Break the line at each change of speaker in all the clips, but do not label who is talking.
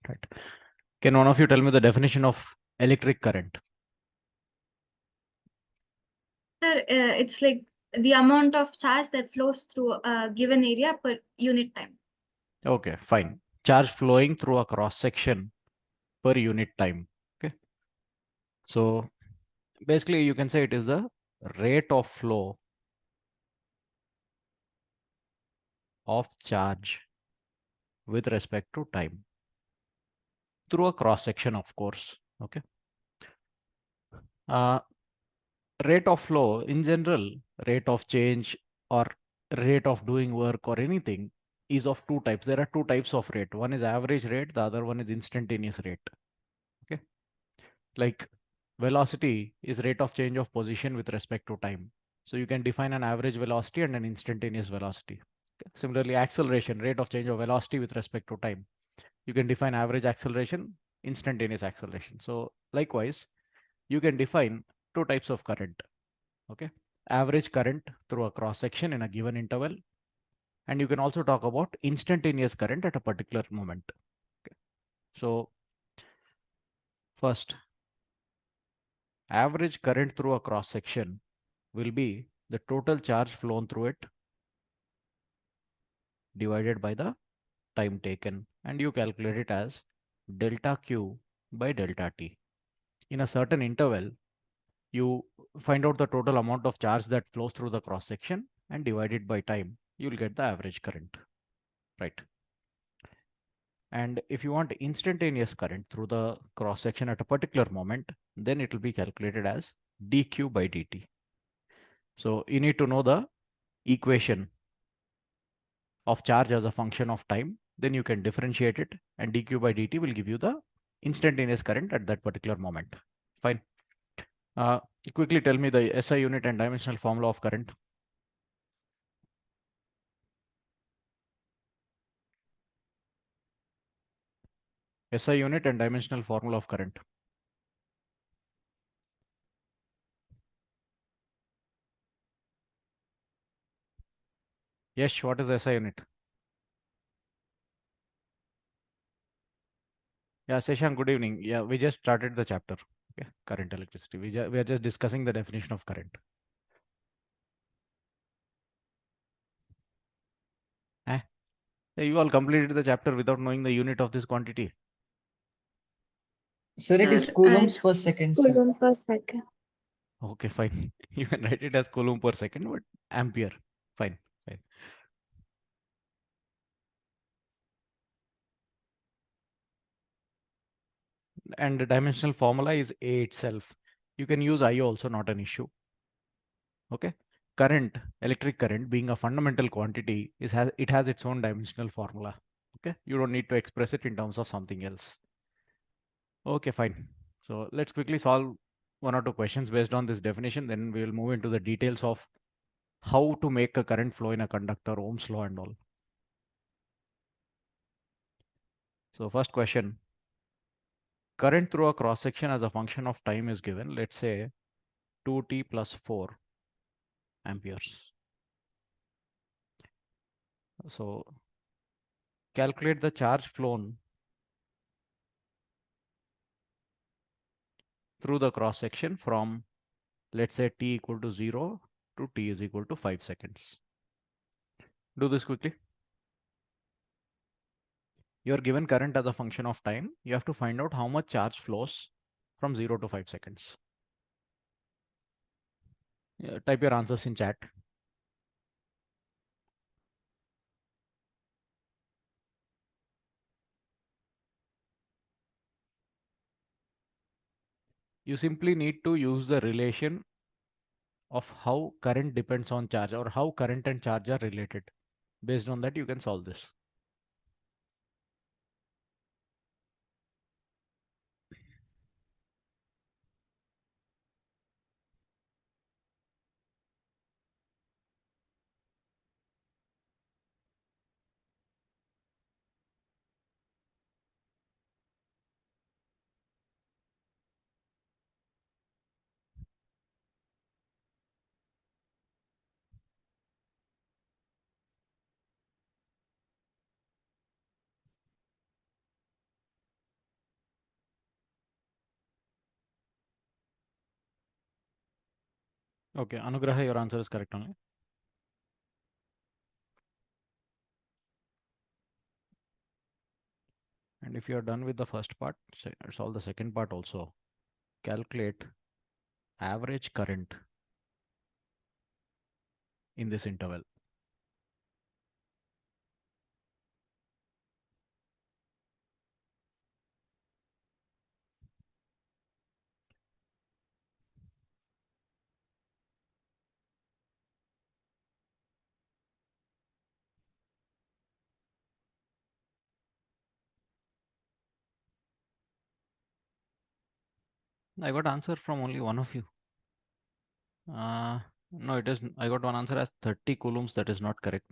Right. Can one of you tell me the definition of electric current?
Sir, it's like the amount of charge that flows through a given area per unit time.
Okay, fine. Charge flowing through a cross section per unit time. Okay. So basically you can say it is the rate of flow of charge with respect to time through a cross section, of course. Okay. Rate of flow in general, rate of change or rate of doing work or anything is of two types. There are two types of rate. One is average rate, the other one is instantaneous rate. Okay. Like velocity is rate of change of position with respect to time. So you can define an average velocity and an instantaneous velocity. Okay. Similarly, acceleration, rate of change of velocity with respect to time. You can define average acceleration, instantaneous acceleration. So likewise, you can define two types of current. Okay. Average current through a cross section in a given interval. And you can also talk about instantaneous current at a particular moment. Okay. So first, average current through a cross section will be the total charge flown through it divided by the time taken, and you calculate it as delta Q by delta T. In a certain interval, you find out the total amount of charge that flows through the cross section and divide it by time. You'll get the average current, right? And if you want instantaneous current through the cross section at a particular moment, then it will be calculated as dq by dt. So you need to know the equation of charge as a function of time, then you can differentiate it, and dq by dt will give you the instantaneous current at that particular moment. Fine. Uh, Quickly tell me the SI unit and dimensional formula of current. SI unit and dimensional formula of current. Yes, what is SI unit? Yeah, Seshan, good evening. Yeah, we just started the chapter. Okay, current electricity. We are just discussing the definition of current. Eh? You all completed the chapter without knowing the unit of this quantity.
Sir, it is
Sir,
coulombs per second, sir.
Coulomb per second.
Okay, fine. You can write it as coulomb per second, but ampere. Fine, fine. And the dimensional formula is A itself. You can use I also, not an issue. Okay. Current, electric current being a fundamental quantity, it has its own dimensional formula. Okay. You don't need to express it in terms of something else. Okay, fine. So let's quickly solve one or two questions based on this definition. Then we will move into the details of how to make a current flow in a conductor, Ohm's law and all. So first question, current through a cross section as a function of time is given. Let's say 2t plus 4 amperes. So calculate the charge flown through the cross section from, let's say, t equal to 0 to t is equal to 5 seconds. Do this quickly. You are given current as a function of time. You have to find out how much charge flows from 0 to 5 seconds. Type your answers in chat. You simply need to use the relation of how current depends on charge, or how current and charge are related. Based on that, you can solve this. Okay, Anugraha, your answer is correct only. And if you are done with the first part, solve the second part also. Calculate average current in this interval. I got answer from only one of you. No, it is. I got one answer as 30 coulombs. That is not correct.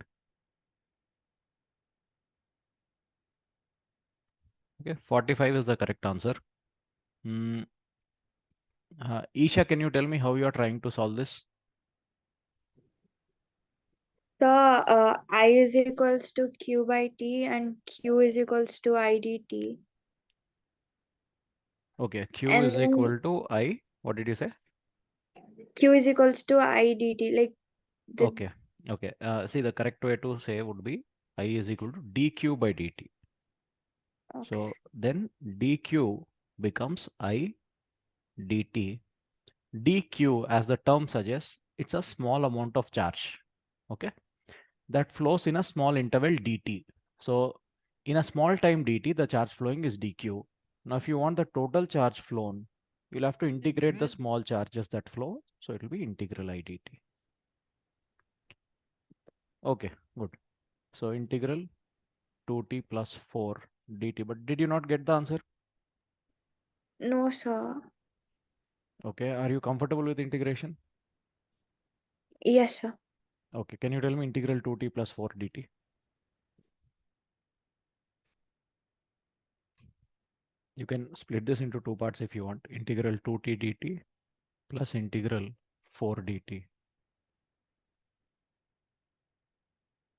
Okay, 45 is the correct answer. Hmm. Isha, can you tell me how you are trying to solve this?
So I is equals to Q by T and Q is equals to I dt.
Okay, Q
And
is
then
equal to I. What did you say?
Q is equals to I dt. Like the
Okay, okay. See, the correct way to say would be I is equal to dq by dt.
okay.
So then dq becomes I dt. dq, as the term suggests, it's a small amount of charge. Okay, that flows in a small interval dt. So in a small time dt, the charge flowing is dq. Now, if you want the total charge flown, you'll have to integrate the small charges that flow. So it will be integral I dt. Okay, good. So integral 2t plus 4 dt. But did you not get the answer?
No, sir.
Okay, are you comfortable with integration?
Yes, sir.
Okay, can you tell me integral 2t plus 4 dt? You can split this into two parts if you want. Integral 2t dt plus integral 4 dt.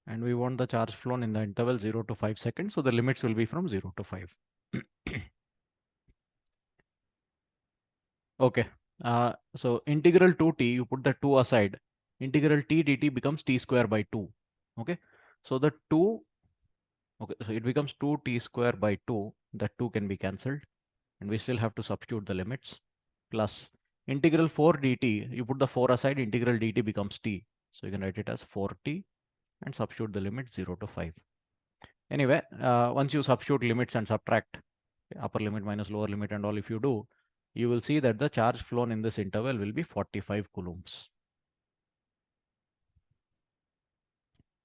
And we want the charge flown in the interval 0 to 5 seconds. So the limits will be from 0 to 5. Okay. So integral 2t, you put the 2 aside. Integral t dt becomes t square by 2. Okay. So the 2, okay, so it becomes 2t square by 2. That 2 can be cancelled. And we still have to substitute the limits. Plus integral 4 dt, you put the 4 aside, integral dt becomes t. So you can write it as 4t and substitute the limit 0 to 5. Anyway, once you substitute limits and subtract upper limit minus lower limit and all, if you do, you will see that the charge flown in this interval will be 45 coulombs.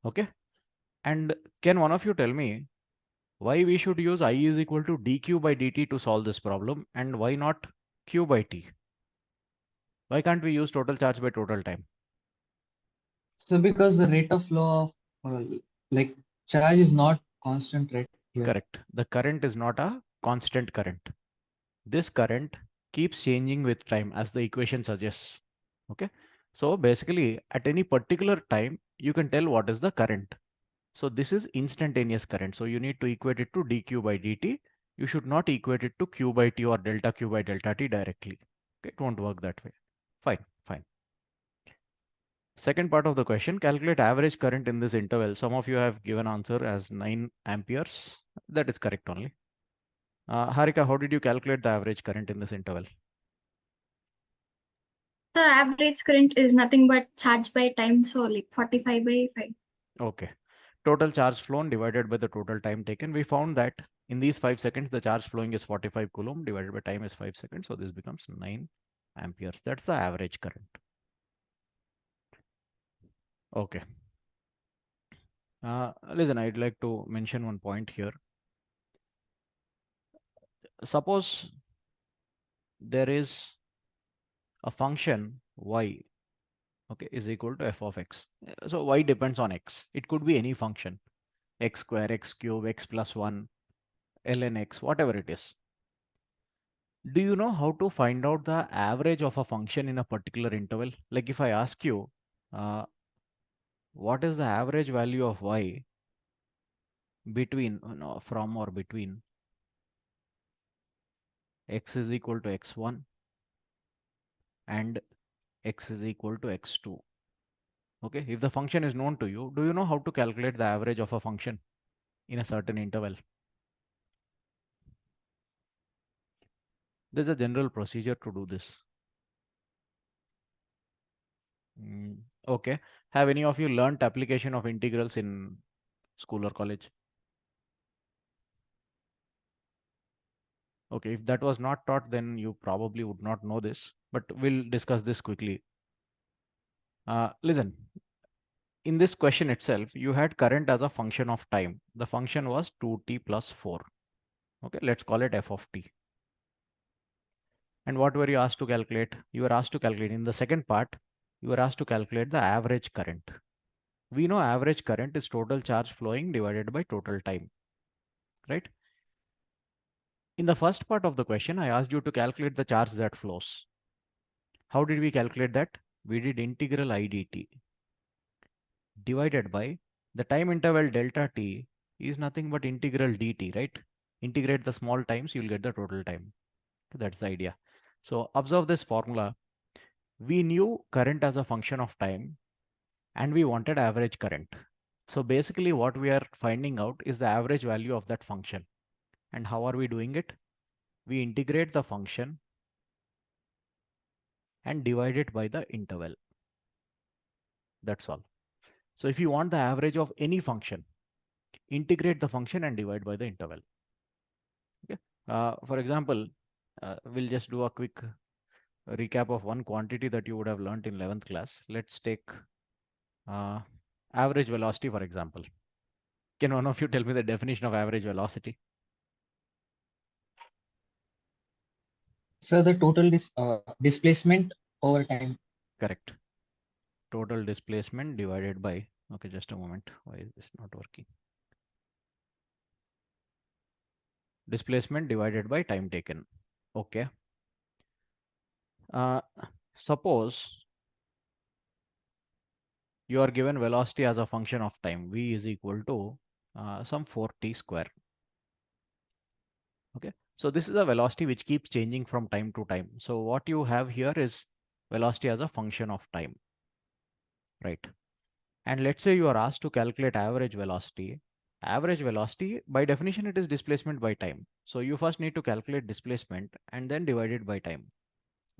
Okay. And can one of you tell me why we should use I is equal to dq by dt to solve this problem and why not q by t? Why can't we use total charge by total time?
So because the rate of flow of like charge is not constant right here.
Correct. The current is not a constant current. This current keeps changing with time as the equation suggests. Okay. So basically at any particular time, you can tell what is the current. So this is instantaneous current. So you need to equate it to dq by dt. You should not equate it to q by t or delta q by delta t directly. Okay, it won't work that way. Fine, fine. Second part of the question, calculate average current in this interval. Some of you have given answer as 9 amperes. That is correct only. Harika, how did you calculate the average current in this interval?
The average current is nothing but charge by time, so like 45 by 5.
Okay. Total charge flown divided by the total time taken. We found that in these 5 seconds, the charge flowing is 45 coulomb divided by time is 5 seconds. So this becomes 9 amperes. That's the average current. Okay. Listen, I'd like to mention one point here. Suppose there is a function y, okay, is equal to f of x. So y depends on x. It could be any function, x square, x cube, x plus 1, ln x, whatever it is. Do you know how to find out the average of a function in a particular interval? Like if I ask you, uh, what is the average value of y between, no, from or between x is equal to x1 and x is equal to x2. Okay, if the function is known to you, do you know how to calculate the average of a function in a certain interval? There's a general procedure to do this. Okay. Have any of you learnt application of integrals in school or college? Okay, if that was not taught, then you probably would not know this, but we'll discuss this quickly. Listen, in this question itself, you had current as a function of time. The function was 2t plus 4. Okay, let's call it f of t. And what were you asked to calculate? You were asked to calculate in the second part, you were asked to calculate the average current. We know average current is total charge flowing divided by total time, right? In the first part of the question, I asked you to calculate the charge that flows. How did we calculate that? We did integral I dt divided by the time interval delta t is nothing but integral dt, right? Integrate the small times, you'll get the total time. That's the idea. So observe this formula. We knew current as a function of time and we wanted average current. So basically what we are finding out is the average value of that function. And how are we doing it? We integrate the function and divide it by the interval. That's all. So if you want the average of any function, integrate the function and divide by the interval. Okay. For example, we'll just do a quick recap of one quantity that you would have learned in 11th class. Let's take uh, average velocity, for example. Can one of you tell me the definition of average velocity?
So the total displacement over time.
Correct. Total displacement divided by, okay, just a moment. Why is this not working? Displacement divided by time taken. Okay. Suppose you are given velocity as a function of time. V is equal to some 4t square. Okay. So this is a velocity which keeps changing from time to time. So what you have here is velocity as a function of time, right? And let's say you are asked to calculate average velocity. Average velocity, by definition, it is displacement by time. So you first need to calculate displacement and then divide it by time.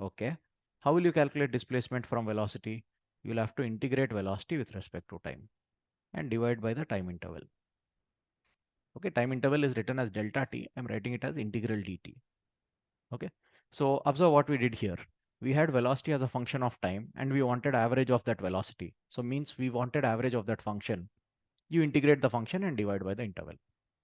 Okay. How will you calculate displacement from velocity? You'll have to integrate velocity with respect to time and divide by the time interval. Okay, time interval is written as delta t. I'm writing it as integral dt. Okay, so observe what we did here. We had velocity as a function of time and we wanted average of that velocity. So means we wanted average of that function. You integrate the function and divide by the interval.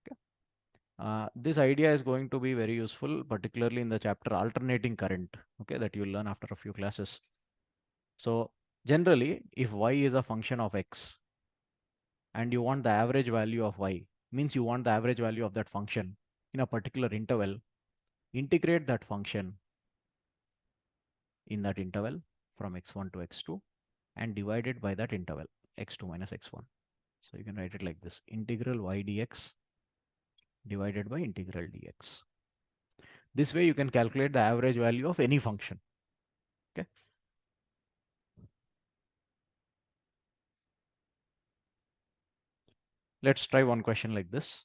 Okay. This idea is going to be very useful, particularly in the chapter alternating current, okay, that you'll learn after a few classes. So generally, if y is a function of x and you want the average value of y, means you want the average value of that function in a particular interval, integrate that function in that interval from x1 to x2 and divide it by that interval, x2 minus x1. So you can write it like this, integral y dx divided by integral dx. This way you can calculate the average value of any function. Okay. Let's try one question like this.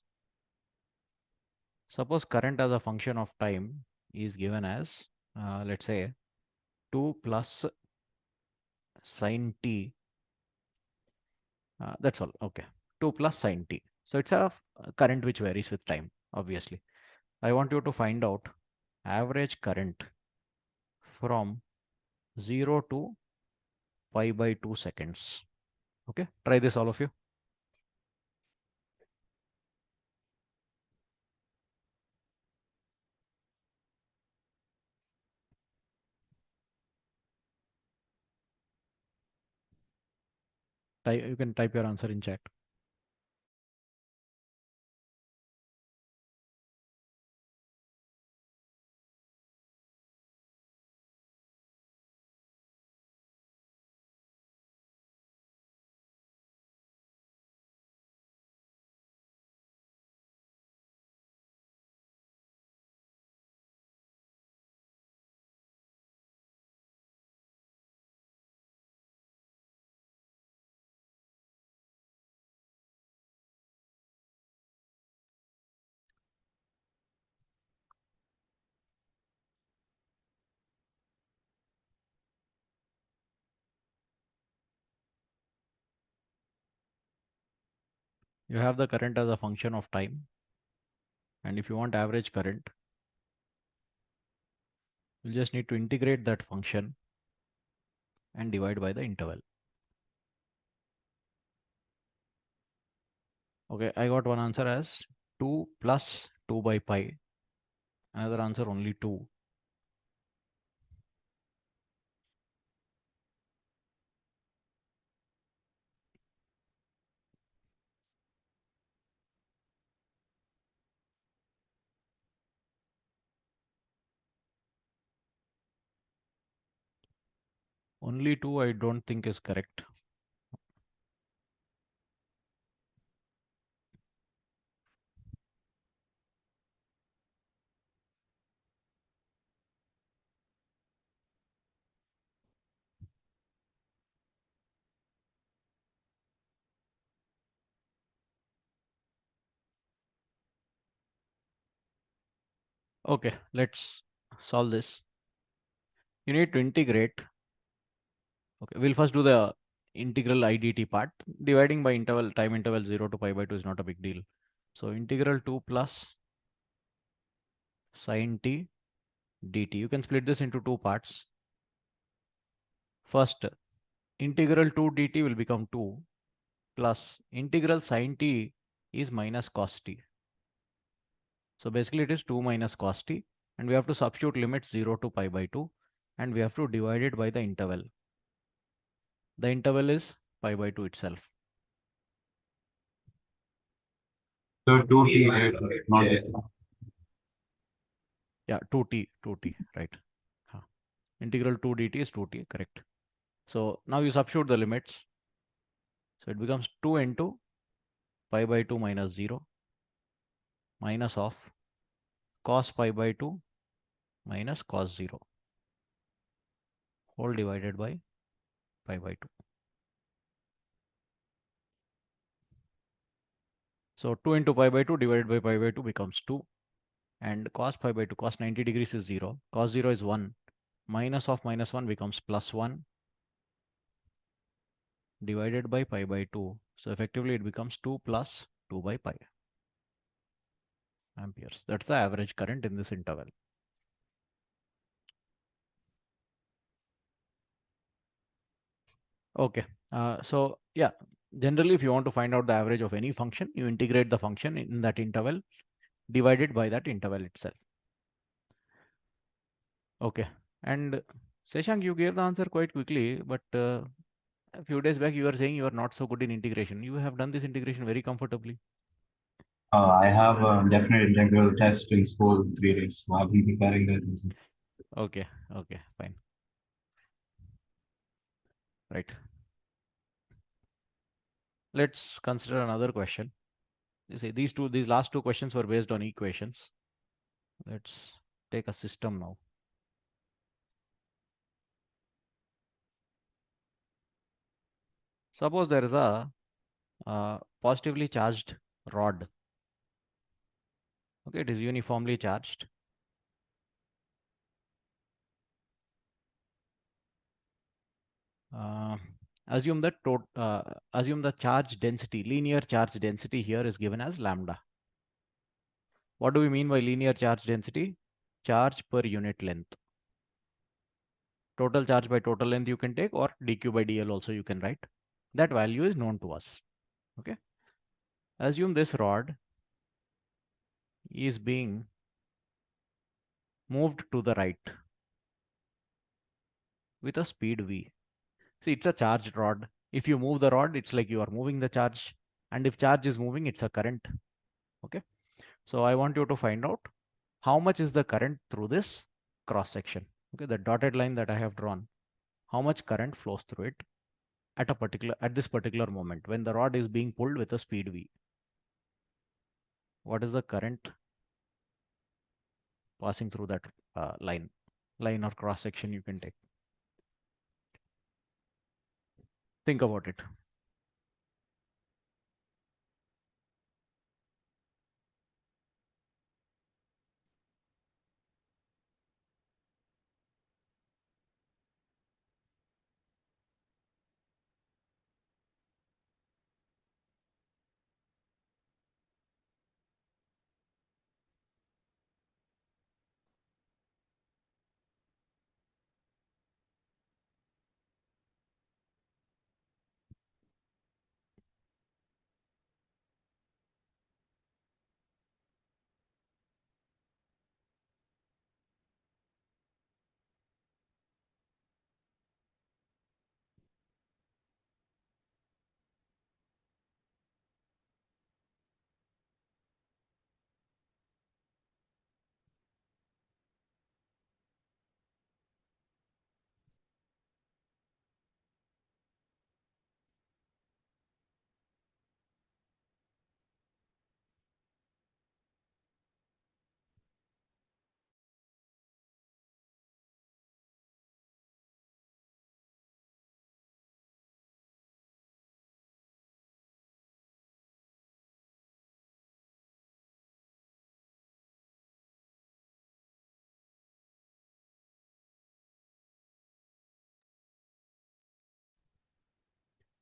Suppose current as a function of time is given as, let's say, 2 plus sine t. That's all. Okay. 2 plus sine t. So it's a current which varies with time, obviously. I want you to find out average current from 0 to pi by 2 seconds. Okay. Try this, all of you. You can type your answer in chat. You have the current as a function of time, and if you want average current, you just need to integrate that function and divide by the interval. Okay, I got one answer as 2 plus 2 by pi. Another answer only 2. Only 2 I don't think is correct. Okay, let's solve this. You need to integrate. Okay, we'll first do the integral IDT part. Dividing by interval, time interval 0 to pi by 2 is not a big deal. So integral 2 plus sine t dt. You can split this into two parts. First, integral 2 dt will become 2 plus integral sine t is minus cos t. So basically it is 2 minus cos t, and we have to substitute limits 0 to pi by 2, and we have to divide it by the interval. The interval is pi by 2 itself.
So 2t, right? Not this.
Yeah, 2t, right. Huh. Integral 2 dt is 2t, correct. So now you substitute the limits. So it becomes 2 into pi by 2 minus 0 minus of cos pi by 2 minus cos 0 whole divided by pi by 2. So 2 into pi by 2 divided by pi by 2 becomes 2. And cos pi by 2, cos 90 degrees is 0. Cos 0 is 1. Minus of minus 1 becomes plus 1 divided by pi by 2. So effectively it becomes 2 plus 2 by pi amperes. That's the average current in this interval. Okay. So yeah, generally if you want to find out the average of any function, you integrate the function in that interval divided by that interval itself. Okay. And Seshank, you gave the answer quite quickly, but a few days back you were saying you are not so good in integration. You have done this integration very comfortably.
I have a definite integral test in school 3 days. So I've been preparing that. Also.
Okay, okay, fine. Right. Let's consider another question. You see, these last two questions were based on equations. Let's take a system now. Suppose there is a positively charged rod. Okay, it is uniformly charged. Uh, assume the charge density, linear charge density here is given as lambda. What do we mean by linear charge density? Charge per unit length. Total charge by total length you can take, or dq by dl also you can write. That value is known to us. Okay. Assume this rod is being moved to the right with a speed v. See, it's a charged rod. If you move the rod, it's like you are moving the charge. And if charge is moving, it's a current. Okay. So I want you to find out how much is the current through this cross section. Okay, the dotted line that I have drawn, how much current flows through it at this particular moment when the rod is being pulled with a speed v. What is the current passing through that line or cross section you can take? Think about it.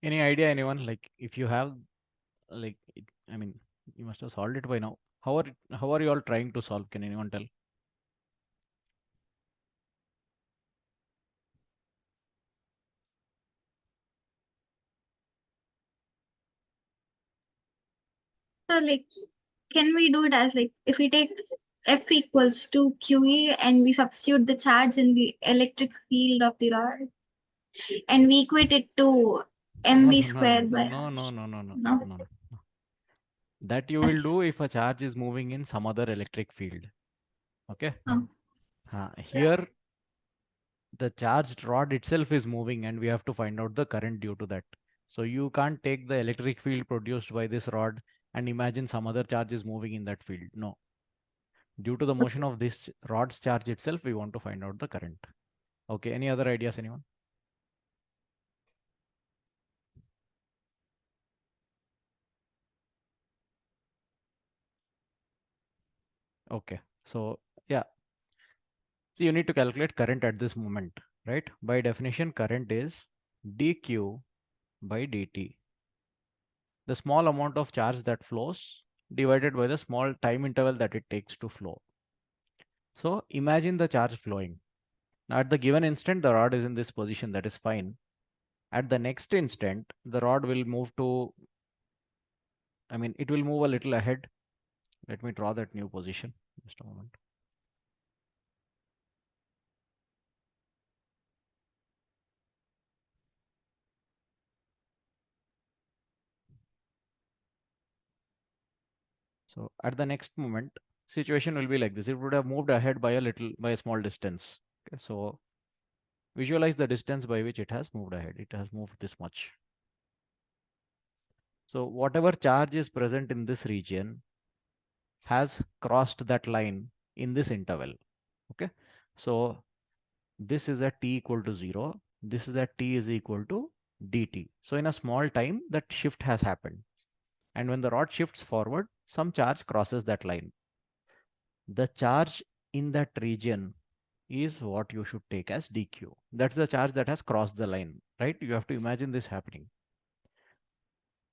Any idea, anyone? Like, if you have, like, I mean, you must have solved it by now. How are you all trying to solve? Can anyone tell?
So like, can we do it as like if we take F equals to QE and we substitute the charge in the electric field of the rod and we equate it to
No,
mv
no, no,
squared by
no, no, no, no, no,
no.
no, no. That you will do if a charge is moving in some other electric field. Okay.
Oh,
Here, the charged rod itself is moving, and we have to find out the current due to that. So you can't take the electric field produced by this rod and imagine some other charge is moving in that field. No. Due to the motion of this rod's charge itself, we want to find out the current. Okay. Any other ideas, anyone? Okay. So yeah. So you need to calculate current at this moment, right? By definition, current is dq by dt. The small amount of charge that flows divided by the small time interval that it takes to flow. So imagine the charge flowing. Now at the given instant, the rod is in this position, that is fine. At the next instant, the rod will move to, I mean, it will move a little ahead. Let me draw that new position. Just a moment. So at the next moment, situation will be like this. It would have moved ahead by a small distance. Okay, so visualize the distance by which it has moved ahead. It has moved this much. So whatever charge is present in this region has crossed that line in this interval. Okay. So this is at t equal to 0. This is at t is equal to dt. So in a small time, that shift has happened. And when the rod shifts forward, some charge crosses that line. The charge in that region is what you should take as dq. That's the charge that has crossed the line, right? You have to imagine this happening.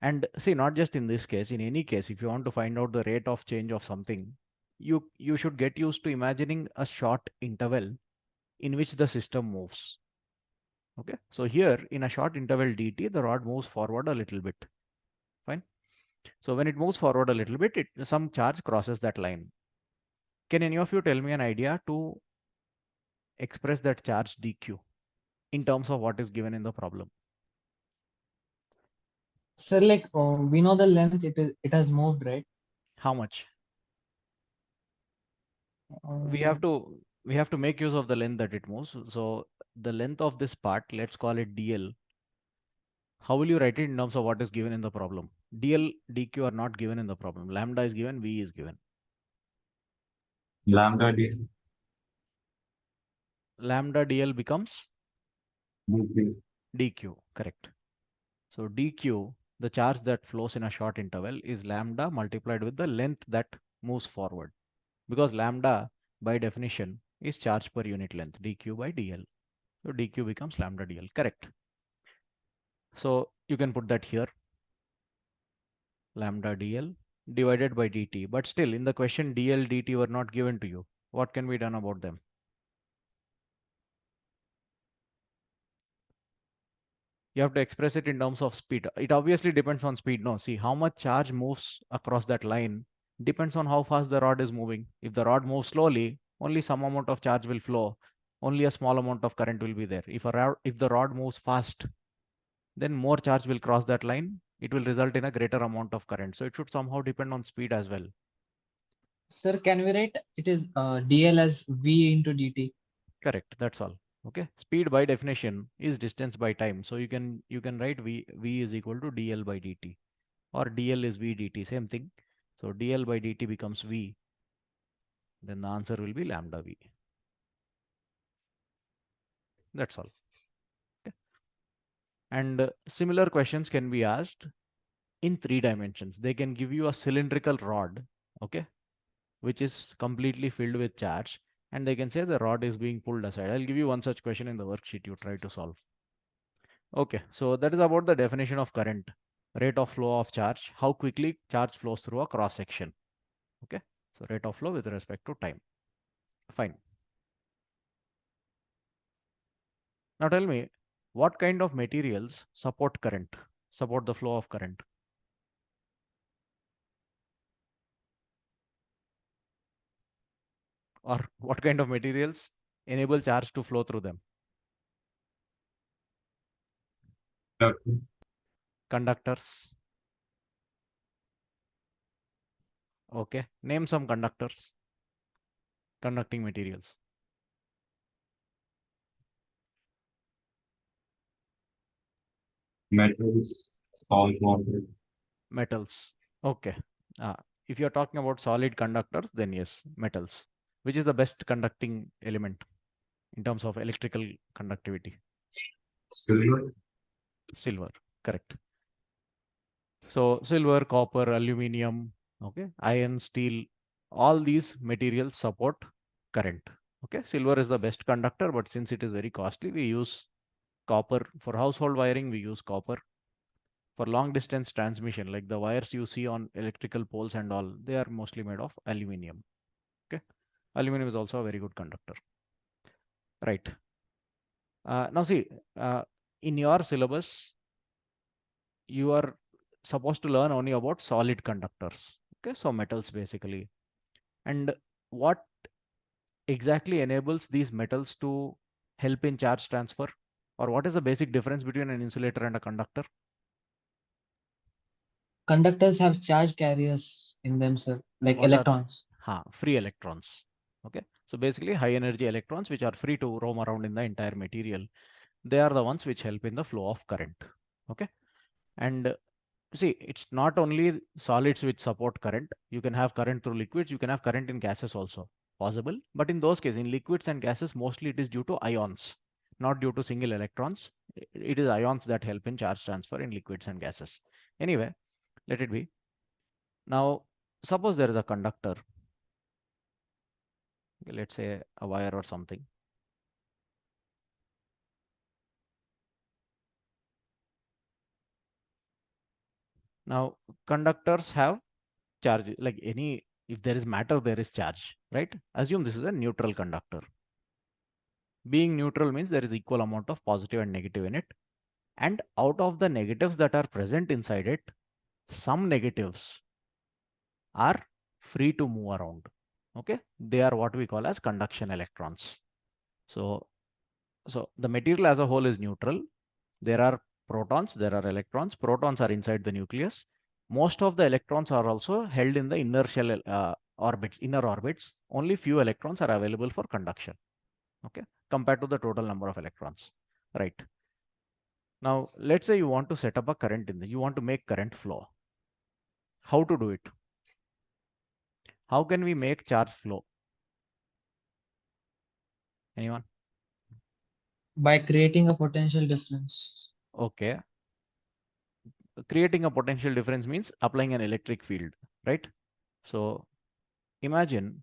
And see, not just in this case, in any case, if you want to find out the rate of change of something, you should get used to imagining a short interval in which the system moves. Okay, so here in a short interval dt, the rod moves forward a little bit. Fine. So when it moves forward a little bit, some charge crosses that line. Can any of you tell me an idea to express that charge dq in terms of what is given in the problem?
Sir, like we know the length it has moved, right?
How much? We
Um,
have to we have to make use of the length that it moves. So the length of this part, let's call it dl. How will you write it in terms of what is given in the problem? dl, dq are not given in the problem. Lambda is given, v is given.
Lambda d.
Lambda dl becomes
dq.
dq, correct. So dq, the charge that flows in a short interval, is lambda multiplied with the length that moves forward. Because lambda, by definition, is charge per unit length, dq by dl. So dq becomes lambda dl, correct. So you can put that here, lambda dl divided by dt. But still, in the question, dl, dt were not given to you. What can be done about them? You have to express it in terms of speed. It obviously depends on speed. No, see how much charge moves across that line depends on how fast the rod is moving. If the rod moves slowly, only some amount of charge will flow. Only a small amount of current will be there. If the rod moves fast, then more charge will cross that line. It will result in a greater amount of current. So it should somehow depend on speed as well.
Sir, can we write it is dl as v into dt?
Correct. That's all. Okay. Speed by definition is distance by time. So you can write v is equal to dl by dt, or dl is v dt. Same thing. So dl by dt becomes v. Then the answer will be lambda v. That's all. Okay. And similar questions can be asked in 3 dimensions. They can give you a cylindrical rod, okay, which is completely filled with charge, and they can say the rod is being pulled aside. I'll give you one such question in the worksheet you try to solve. Okay, so that is about the definition of current, rate of flow of charge, how quickly charge flows through a cross section. Okay, so rate of flow with respect to time. Fine. Now tell me, what kind of materials support current, support the flow of current? Or what kind of materials enable charge to flow through them?
Conductor,
Conductors. Okay, name some conductors, conducting materials.
metals, salt water,
Metals. Okay. Uh, if you're talking about solid conductors, then yes, metals. Which is the best conducting element in terms of electrical conductivity?
silver,
Silver. Correct. So silver, copper, aluminium, okay, iron, steel, all these materials support current. Okay, silver is the best conductor, but since it is very costly, we use copper. For household wiring, we use copper. For long distance transmission, like the wires you see on electrical poles and all, they are mostly made of aluminium. Okay, aluminum is also a very good conductor. Right. Now see, in your syllabus, you are supposed to learn only about solid conductors. Okay, so metals basically. And what exactly enables these metals to help in charge transfer? Or what is the basic difference between an insulator and a conductor?
Conductors have charge carriers in themselves, like
What are they?
electrons.
Free electrons. Okay, so basically high energy electrons which are free to roam around in the entire material. They are the ones which help in the flow of current. Okay, and see, it's not only solids which support current. You can have current through liquids. You can have current in gases also possible. But in those cases, in liquids and gases, mostly it is due to ions, not due to single electrons. It is ions that help in charge transfer in liquids and gases. Anyway, let it be. Now, suppose there is a conductor. Let's say a wire or something. Now, conductors have charge, like any, if there is matter, there is charge, right? Assume this is a neutral conductor. Being neutral means there is equal amount of positive and negative in it. And out of the negatives that are present inside it, some negatives are free to move around. Okay, they are what we call as conduction electrons. So, the material as a whole is neutral. There are protons, there are electrons. Protons are inside the nucleus. Most of the electrons are also held in the inner shell orbits, inner orbits. Only few electrons are available for conduction. Okay, compared to the total number of electrons. Right. Now, let's say you want to set up a current in this. You want to make current flow. How to do it? How can we make charge flow? Anyone?
By creating a potential difference.
Okay. Creating a potential difference means applying an electric field, right? So imagine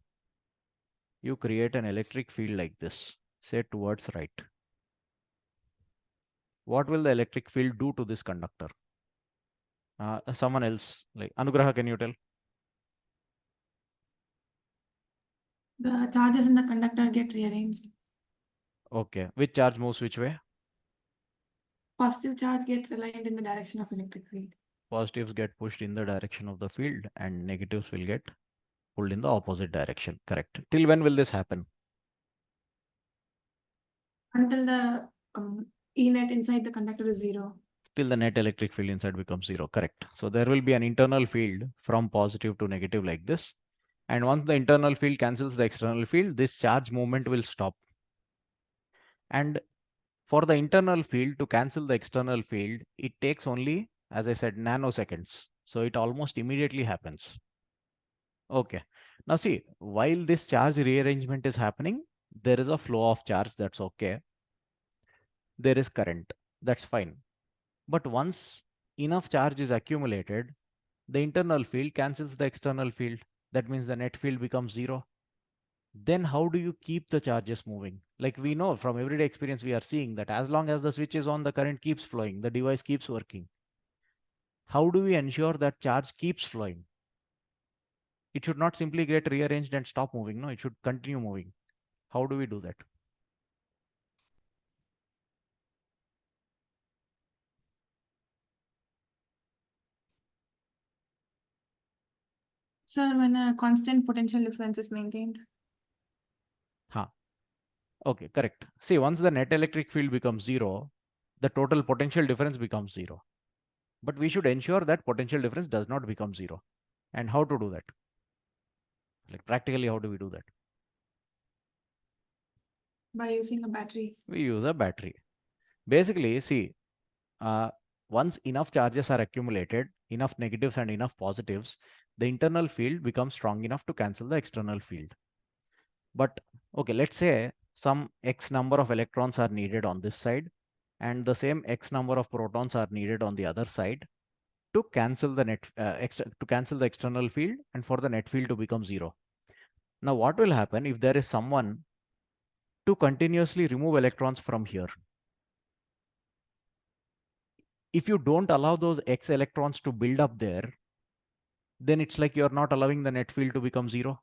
you create an electric field like this, say towards right. What will the electric field do to this conductor? Someone else, like Anugraha, can you tell?
The charges in the conductor get rearranged.
Okay. Which charge moves which way?
Positive charge gets aligned in the direction of electric field.
Positives get pushed in the direction of the field and negatives will get pulled in the opposite direction. Correct. Till when will this happen?
Until the E net inside the conductor is 0.
Till the net electric field inside becomes 0. Correct. So there will be an internal field from positive to negative like this. And once the internal field cancels the external field, this charge movement will stop. And for the internal field to cancel the external field, it takes only, as I said, nanoseconds. So it almost immediately happens. Okay. Now see, while this charge rearrangement is happening, there is a flow of charge. That's okay. There is current. That's fine. But once enough charge is accumulated, the internal field cancels the external field. That means the net field becomes 0. then how do you keep the charges moving? Like we know from everyday experience, we are seeing that as long as the switch is on, the current keeps flowing, the device keeps working. How do we ensure that charge keeps flowing? It should not simply get rearranged and stop moving. No, it should continue moving. How do we do that?
Sir, when a constant potential difference is maintained.
Huh. Okay, correct. See, once the net electric field becomes zero, the total potential difference becomes zero. But we should ensure that potential difference does not become zero. And how to do that? Like practically, how do we do that?
By using a battery.
We use a battery. Basically, see, once enough charges are accumulated, enough negatives and enough positives, the internal field becomes strong enough to cancel the external field. But okay, let's say some X number of electrons are needed on this side and the same X number of protons are needed on the other side to cancel the to cancel the external field and for the net field to become zero. Now, what will happen if there is someone to continuously remove electrons from here? If you don't allow those X electrons to build up there, then it's like you're not allowing the net field to become zero.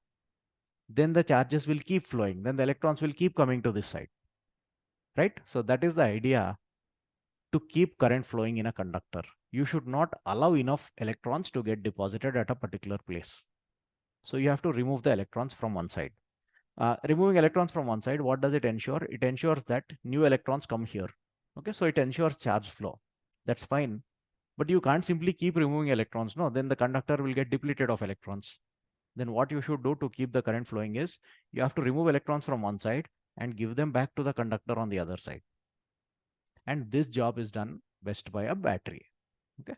Then the charges will keep flowing. Then the electrons will keep coming to this side, right? So that is the idea to keep current flowing in a conductor. You should not allow enough electrons to get deposited at a particular place. So you have to remove the electrons from one side. Removing electrons from one side, what does it ensure? It ensures that new electrons come here. Okay, so it ensures charge flow. That's fine. But you can't simply keep removing electrons. No, then the conductor will get depleted of electrons. Then what you should do to keep the current flowing is you have to remove electrons from one side and give them back to the conductor on the other side. And this job is done best by a battery. Okay.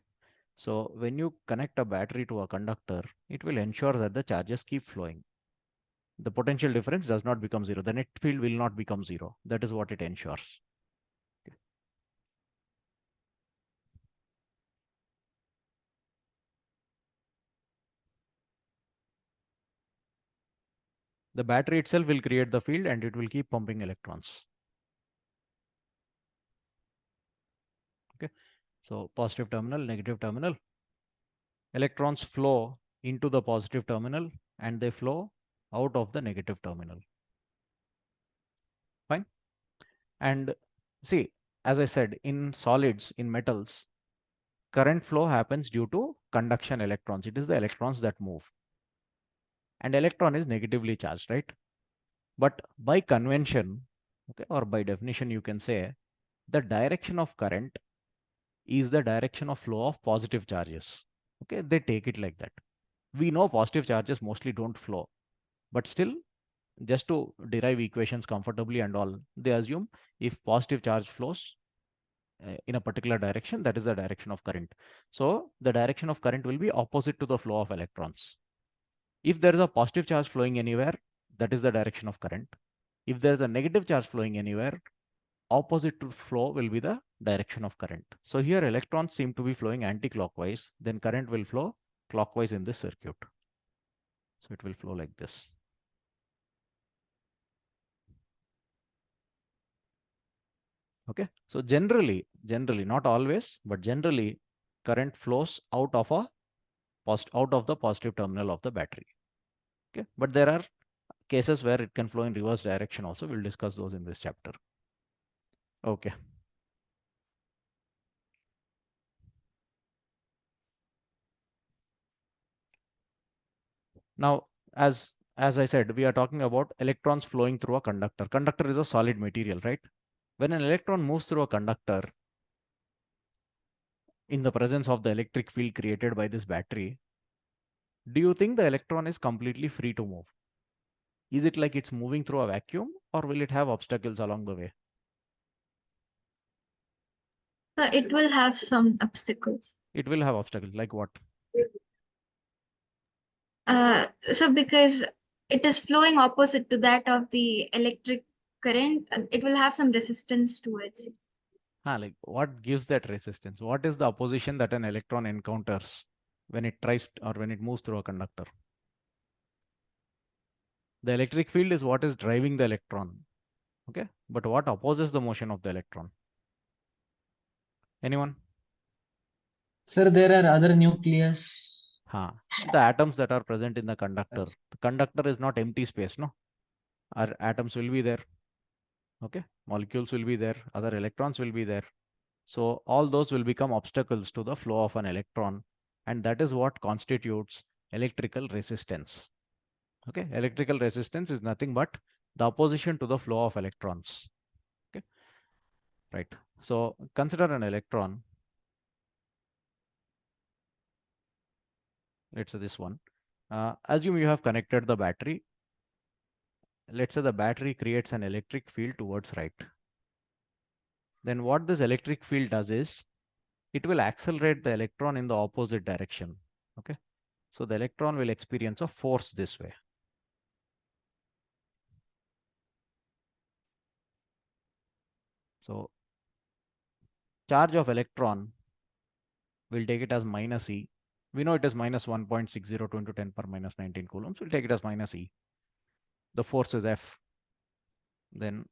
So when you connect a battery to a conductor, it will ensure that the charges keep flowing. The potential difference does not become zero. The net field will not become zero. That is what it ensures. Okay. The battery itself will create the field and it will keep pumping electrons. Okay. So positive terminal, negative terminal. Electrons flow into the positive terminal and they flow out of the negative terminal. Fine. And see, as I said, in solids, in metals, current flow happens due to conduction electrons. It is the electrons that move. And electron is negatively charged, right? But by convention, okay, or by definition, you can say the direction of current is the direction of flow of positive charges. Okay, they take it like that. We know positive charges mostly don't flow, but still, just to derive equations comfortably and all, they assume if positive charge flows in a particular direction, that is the direction of current. So the direction of current will be opposite to the flow of electrons. If there is a positive charge flowing anywhere, that is the direction of current. If there is a negative charge flowing anywhere, opposite to flow will be the direction of current. So here electrons seem to be flowing anti-clockwise, then current will flow clockwise in this circuit. So it will flow like this. Okay, so generally, not always, but generally, current flows out of the positive terminal of the battery. Okay, but there are cases where it can flow in reverse direction also. We'll discuss those in this chapter. Okay. Now, as I said, we are talking about electrons flowing through a conductor. Conductor is a solid material, right? When an electron moves through a conductor in the presence of the electric field created by this battery, do you think the electron is completely free to move? Is it like it's moving through a vacuum or will it have obstacles along the way?
So it will have some obstacles.
It will have obstacles like what?
So because it is flowing opposite to that of the electric current, it will have some resistance towards it.
Like what gives that resistance? What is the opposition that an electron encounters when it tries or when it moves through a conductor? The electric field is what is driving the electron. Okay, but what opposes the motion of the electron? Anyone?
Sir, there are other nucleus.
The atoms that are present in the conductor. The conductor is not empty space, no? Our atoms will be there. Okay, molecules will be there, other electrons will be there. So all those will become obstacles to the flow of an electron, and that is what constitutes electrical resistance. Okay, electrical resistance is nothing but the opposition to the flow of electrons. Okay, right. So consider an electron. Let's say this one. Assume you have connected the battery. Let's say the battery creates an electric field towards right. Then what this electric field does is it will accelerate the electron in the opposite direction. Okay, so the electron will experience a force this way. So charge of electron, we'll take it as minus E. We know it is minus 1.602 into 10 power minus 19 coulombs. We'll take it as minus E. The force is F. Then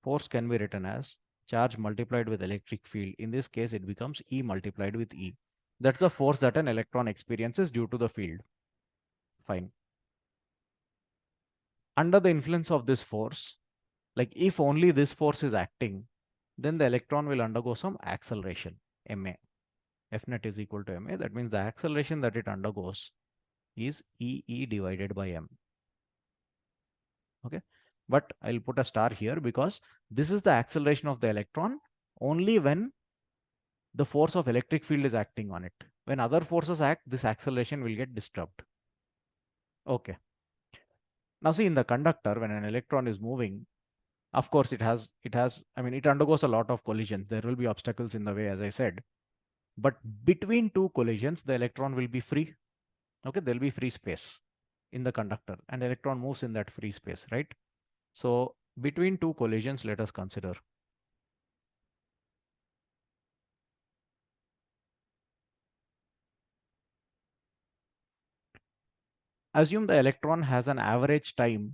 force can be written as charge multiplied with electric field. In this case, it becomes E multiplied with E. That's the force that an electron experiences due to the field. Fine. Under the influence of this force, like if only this force is acting, then the electron will undergo some acceleration, ma. F net is equal to ma. That means the acceleration that it undergoes is E divided by m. Okay, but I'll put a star here because this is the acceleration of the electron only when the force of electric field is acting on it. When other forces act, this acceleration will get disturbed. Okay. Now see, in the conductor, when an electron is moving, of course it undergoes a lot of collisions. There will be obstacles in the way, as I said, but between two collisions the electron will be free. Okay, there'll be free space in the conductor and electron moves in that free space, right? So between two collisions, let us consider assume the electron has an average time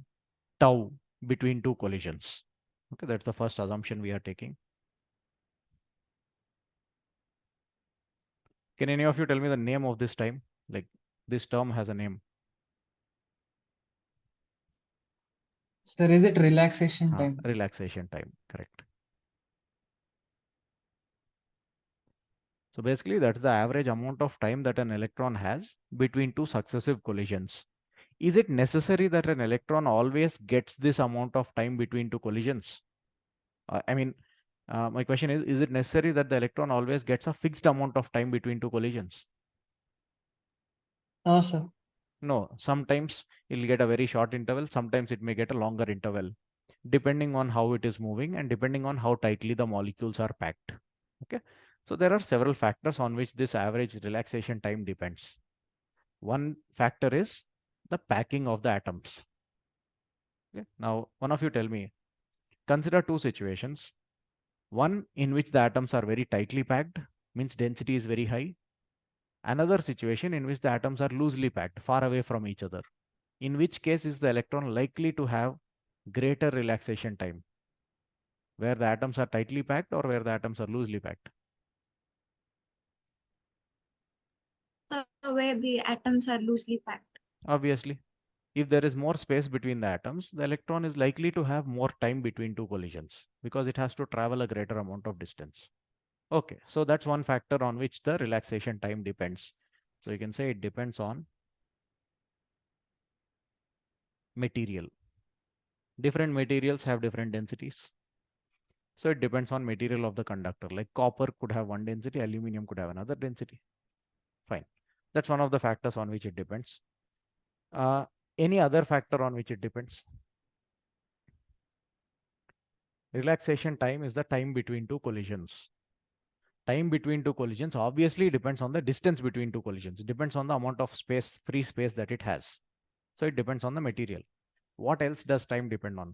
tau between two collisions. Okay, that's the first assumption we are taking. Can any of you tell me the name of this time? Like this term has a name.
Sir, is it relaxation time?
Relaxation time, correct. So basically that's the average amount of time that an electron has between two successive collisions. Is it necessary that an electron always gets this amount of time between two collisions? My question is it necessary that the electron always gets a fixed amount of time between two collisions?
No, sir.
No, sometimes it'll get a very short interval, sometimes it may get a longer interval, depending on how it is moving and depending on how tightly the molecules are packed. Okay, so there are several factors on which this average relaxation time depends. One factor is the packing of the atoms. Okay, now one of you tell me, consider two situations. One in which the atoms are very tightly packed, means density is very high. Another situation in which the atoms are loosely packed, far away from each other. In which case is the electron likely to have greater relaxation time? Where the atoms are tightly packed or where the atoms are loosely packed?
The way the atoms are loosely packed.
Obviously, if there is more space between the atoms, the electron is likely to have more time between two collisions because it has to travel a greater amount of distance. Okay, so that's one factor on which the relaxation time depends. So you can say it depends on material. Different materials have different densities. So it depends on material of the conductor. Like copper could have one density, aluminum could have another density. Fine. That's one of the factors on which it depends. Any other factor on which it depends? Relaxation time is the time between two collisions. Time between two collisions obviously depends on the distance between two collisions. It depends on the amount of space, free space that it has. So it depends on the material. What else does time depend on?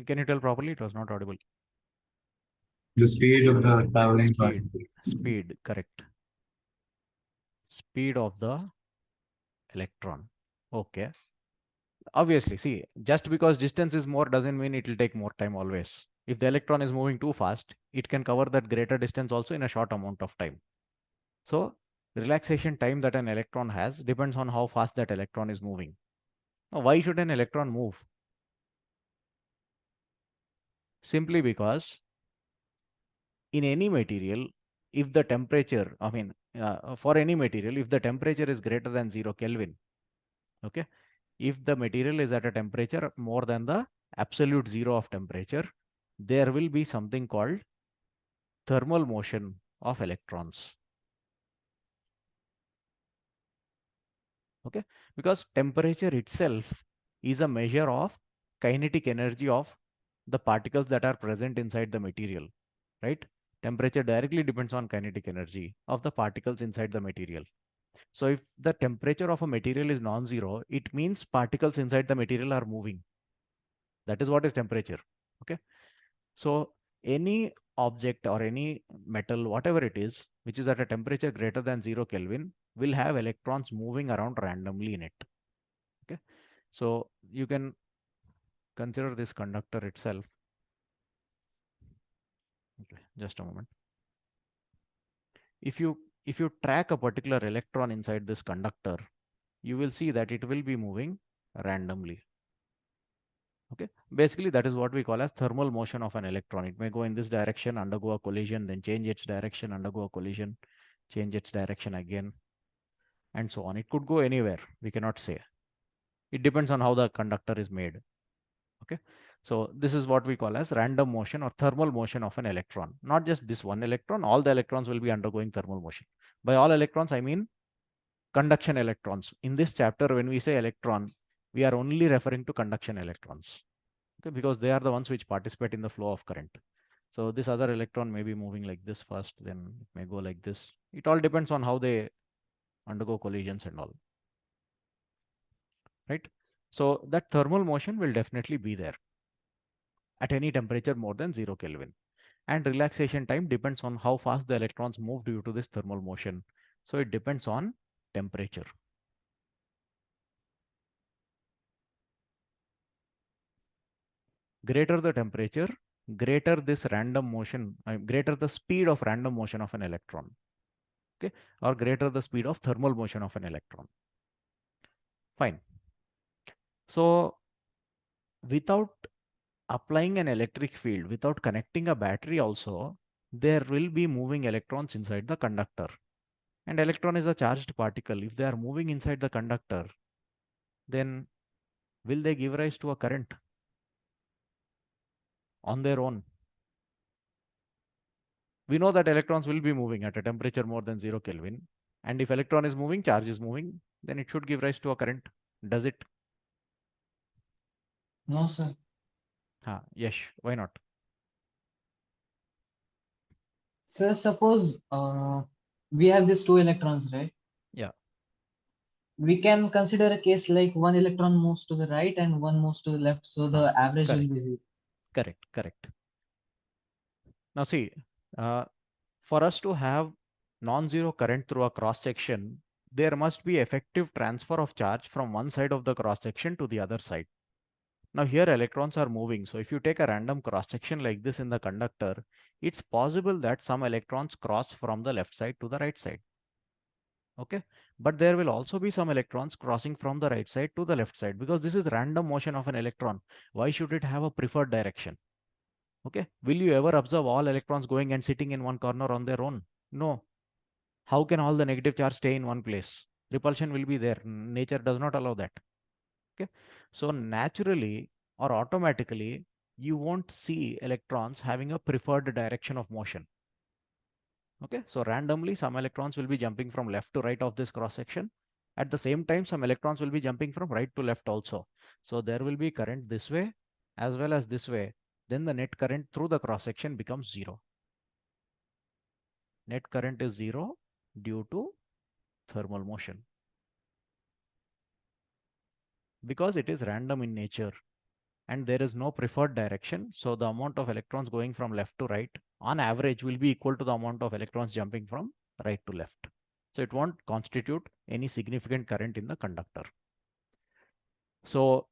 Can you tell properly? It was not audible.
The speed of the traveling
Speed,
particle.
speed, correct. Speed of the electron. Okay. Obviously, see, just because distance is more doesn't mean it will take more time always. If the electron is moving too fast, it can cover that greater distance also in a short amount of time. So, relaxation time that an electron has depends on how fast that electron is moving. Now, why should an electron move? Simply because in any material, if the temperature, for any material, if the temperature is greater than 0 Kelvin, okay, if the material is at a temperature more than the absolute zero of temperature, there will be something called thermal motion of electrons. Okay, because temperature itself is a measure of kinetic energy of the particles that are present inside the material, right? Temperature directly depends on kinetic energy of the particles inside the material. So if the temperature of a material is non-zero, it means particles inside the material are moving. That is what is temperature. Okay. So any object or any metal, whatever it is, which is at a temperature greater than 0 Kelvin, will have electrons moving around randomly in it. Okay. So you can consider this conductor itself. Okay, just a moment. If you track a particular electron inside this conductor, you will see that it will be moving randomly. Okay, basically that is what we call as thermal motion of an electron. It may go in this direction, undergo a collision, then change its direction, undergo a collision, change its direction again, and so on. It could go anywhere, we cannot say. It depends on how the conductor is made. Okay, so this is what we call as random motion or thermal motion of an electron. Not just this one electron, all the electrons will be undergoing thermal motion. By all electrons, I mean conduction electrons. In this chapter, when we say electron, we are only referring to conduction electrons. Okay, because they are the ones which participate in the flow of current. So this other electron may be moving like this first, then it may go like this. It all depends on how they undergo collisions and all. Right? So that thermal motion will definitely be there at any temperature more than 0 Kelvin. And relaxation time depends on how fast the electrons move due to this thermal motion. So it depends on temperature. Greater the temperature, greater this random motion, greater the speed of random motion of an electron. Okay, or greater the speed of thermal motion of an electron. Fine. So without applying an electric field, without connecting a battery also, there will be moving electrons inside the conductor. And electron is a charged particle. If they are moving inside the conductor, then will they give rise to a current on their own? We know that electrons will be moving at a temperature more than 0 Kelvin. And if electron is moving, charge is moving, then it should give rise to a current. Does it?
No, sir.
Yes, why not?
So suppose we have these two electrons, right?
Yeah.
We can consider a case like one electron moves to the right and one moves to the left, so the average will
Correct,
be zero.
correct, correct. Now see, uh, for us to have non-zero current through a cross section, there must be effective transfer of charge from one side of the cross section to the other side. Now here electrons are moving. So if you take a random cross section like this in the conductor, it's possible that some electrons cross from the left side to the right side. Okay, but there will also be some electrons crossing from the right side to the left side, because this is random motion of an electron. Why should it have a preferred direction? Okay, will you ever observe all electrons going and sitting in one corner on their own? No. How can all the negative charge stay in one place? Repulsion will be there. Nature does not allow that. Okay, so naturally or automatically, you won't see electrons having a preferred direction of motion. Okay, so randomly some electrons will be jumping from left to right of this cross section. At the same time, some electrons will be jumping from right to left also. So there will be current this way as well as this way. Then the net current through the cross section becomes zero. Net current is zero due to thermal motion, because it is random in nature and there is no preferred direction. So the amount of electrons going from left to right on average will be equal to the amount of electrons jumping from right to left. So it won't constitute any significant current in the conductor. So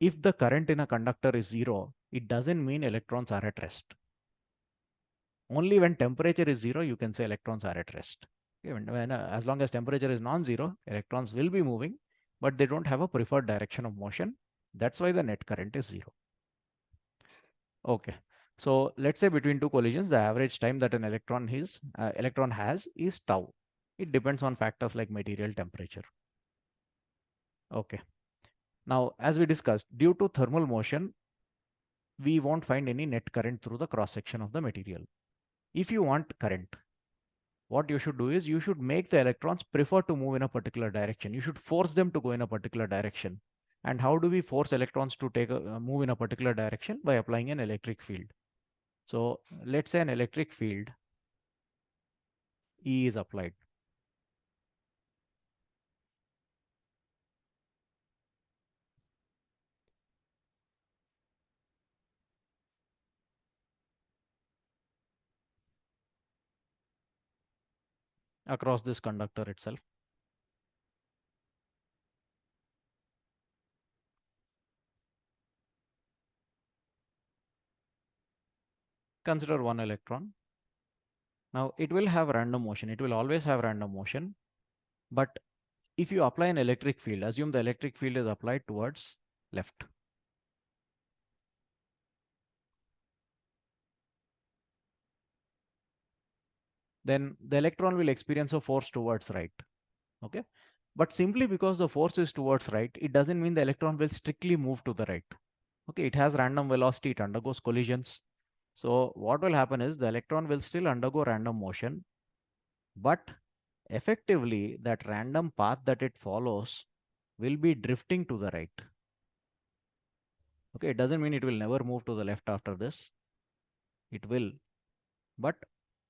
if the current in a conductor is 0, it doesn't mean electrons are at rest. Only when temperature is 0, you can say electrons are at rest. As long as temperature is non-zero, electrons will be moving, but they don't have a preferred direction of motion. That's why the net current is 0. Okay. So let's say between two collisions, the average time that an electron has is tau. It depends on factors like material temperature. Okay. Now, as we discussed, due to thermal motion, we won't find any net current through the cross section of the material. If you want current, what you should do is you should make the electrons prefer to move in a particular direction. You should force them to go in a particular direction. And how do we force electrons to move in a particular direction? By applying an electric field. So let's say an electric field E is applied. Across this conductor itself. Consider one electron. Now it will have random motion. It will always have random motion. But if you apply an electric field, assume the electric field is applied towards left. Then the electron will experience a force towards right. Okay. But simply because the force is towards right, it doesn't mean the electron will strictly move to the right. Okay. It has random velocity. It undergoes collisions. So what will happen is the electron will still undergo random motion, but effectively that random path that it follows will be drifting to the right. Okay, it doesn't mean it will never move to the left after this. It will, but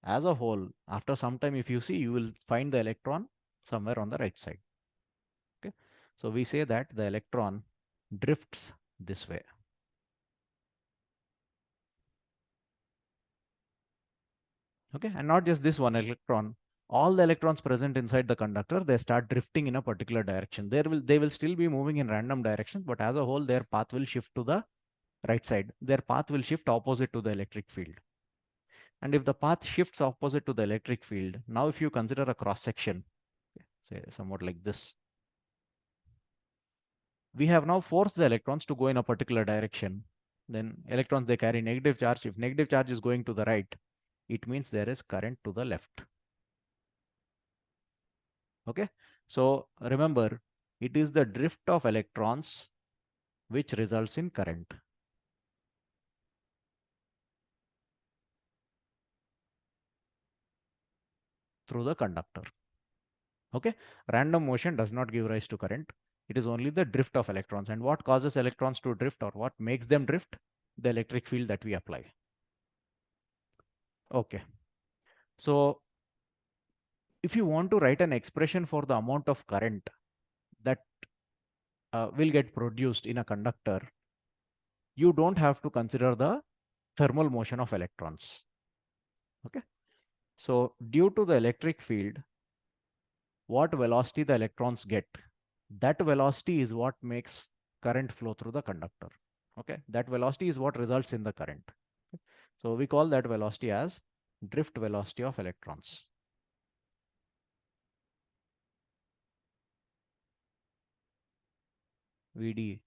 as a whole, after some time, if you see, you will find the electron somewhere on the right side. Okay, so we say that the electron drifts this way. Okay, and not just this one electron, all the electrons present inside the conductor, they start drifting in a particular direction. They will still be moving in random directions, but as a whole, their path will shift to the right side. Their path will shift opposite to the electric field. And if the path shifts opposite to the electric field, now if you consider a cross section, say somewhat like this, we have now forced the electrons to go in a particular direction. Then electrons, they carry negative charge. If negative charge is going to the right, it means there is current to the left. Okay, so remember, it is the drift of electrons which results in current through the conductor. Okay, random motion does not give rise to current. It is only the drift of electrons. And what causes electrons to drift, or what makes them drift? The electric field that we apply. Okay, so if you want to write an expression for the amount of current that will get produced in a conductor, you don't have to consider the thermal motion of electrons. Okay, so due to the electric field, what velocity the electrons get, that velocity is what makes current flow through the conductor. Okay, that velocity is what results in the current. Okay? So we call that velocity as drift velocity of electrons. VD.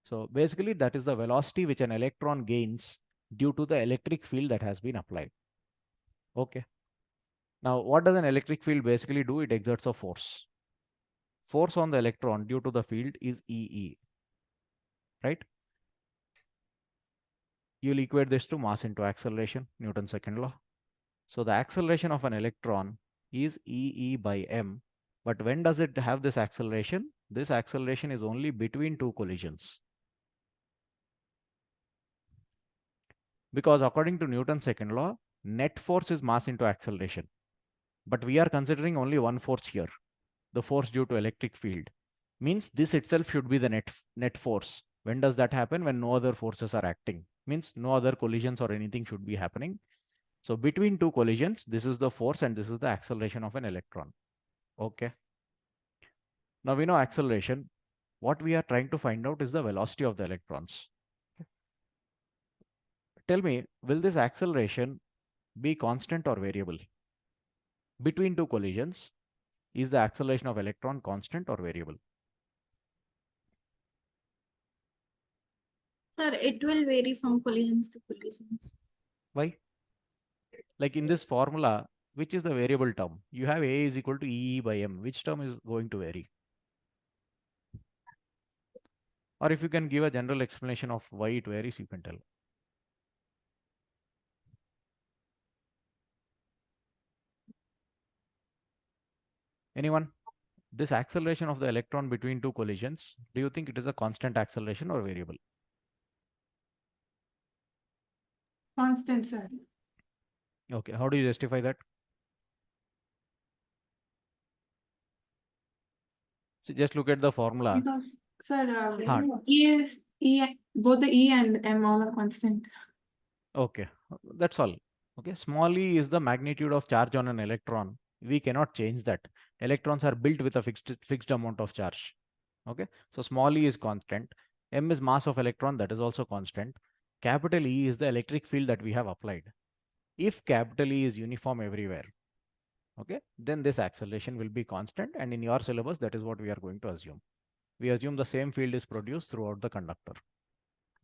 So basically that is the velocity which an electron gains due to the electric field that has been applied. Okay. Now what does an electric field basically do? It exerts a force. Force on the electron due to the field is EE, right? You'll equate this to mass into acceleration, Newton's second law. So the acceleration of an electron is EE by m. But when does it have this acceleration? This acceleration is only between two collisions. Because according to Newton's second law, net force is mass into acceleration. But we are considering only one force here, the force due to electric field. Means this itself should be the net force. When does that happen? When no other forces are acting. Means no other collisions or anything should be happening. So between two collisions, this is the force and this is the acceleration of an electron. Okay. Now we know acceleration. What we are trying to find out is the velocity of the electrons. Tell me, will this acceleration be constant or variable? Between two collisions, is the acceleration of electron constant or variable?
Sir, it will vary from collisions to collisions.
Why? Like in this formula, which is the variable term? You have A is equal to E by M. Which term is going to vary? Or if you can give a general explanation of why it varies, you can tell. Anyone? This acceleration of the electron between two collisions, do you think it is a constant acceleration or variable?
Constant, sir.
Okay, how do you justify that? See, just look at the formula.
Because, sir,
Hard.
both the E and M all are constant.
Okay, that's all. Okay, small e is the magnitude of charge on an electron. We cannot change that. Electrons are built with a fixed amount of charge. Okay, so small e is constant. M is mass of electron, that is also constant. Capital E is the electric field that we have applied. If capital E is uniform everywhere, okay, then this acceleration will be constant, and in your syllabus, that is what we are going to assume. We assume the same field is produced throughout the conductor.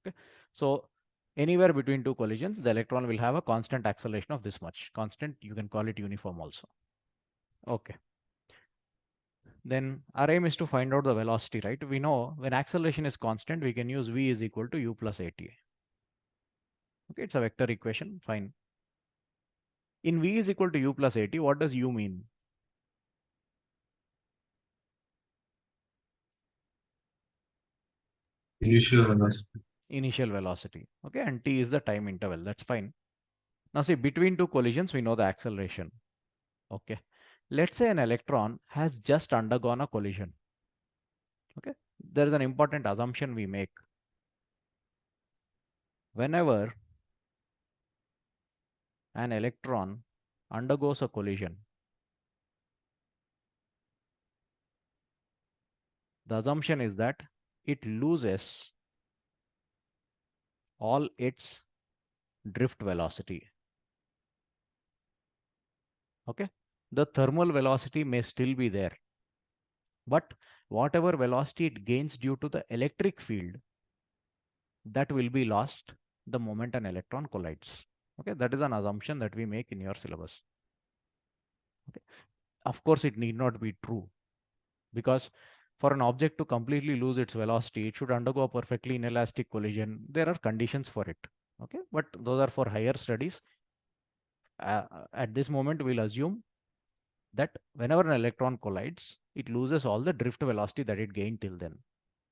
Okay, so anywhere between two collisions, the electron will have a constant acceleration of this much. Constant, you can call it uniform also. Okay. Then our aim is to find out the velocity, right? We know when acceleration is constant, we can use v is equal to u plus at. Okay, it's a vector equation, fine. In v is equal to u plus at, what does u mean?
Initial velocity.
Initial velocity. Okay, and t is the time interval. That's fine. Now see, between two collisions, we know the acceleration. Okay. Let's say an electron has just undergone a collision. Okay. There is an important assumption we make. Whenever an electron undergoes a collision, the assumption is that it loses all its drift velocity. Okay. The thermal velocity may still be there, but whatever velocity it gains due to the electric field, that will be lost the moment an electron collides. Okay, that is an assumption that we make in your syllabus. Okay. Of course, it need not be true, because for an object to completely lose its velocity, it should undergo a perfectly inelastic collision. There are conditions for it. Okay, but those are for higher studies. At this moment, we'll assume that whenever an electron collides, it loses all the drift velocity that it gained till then.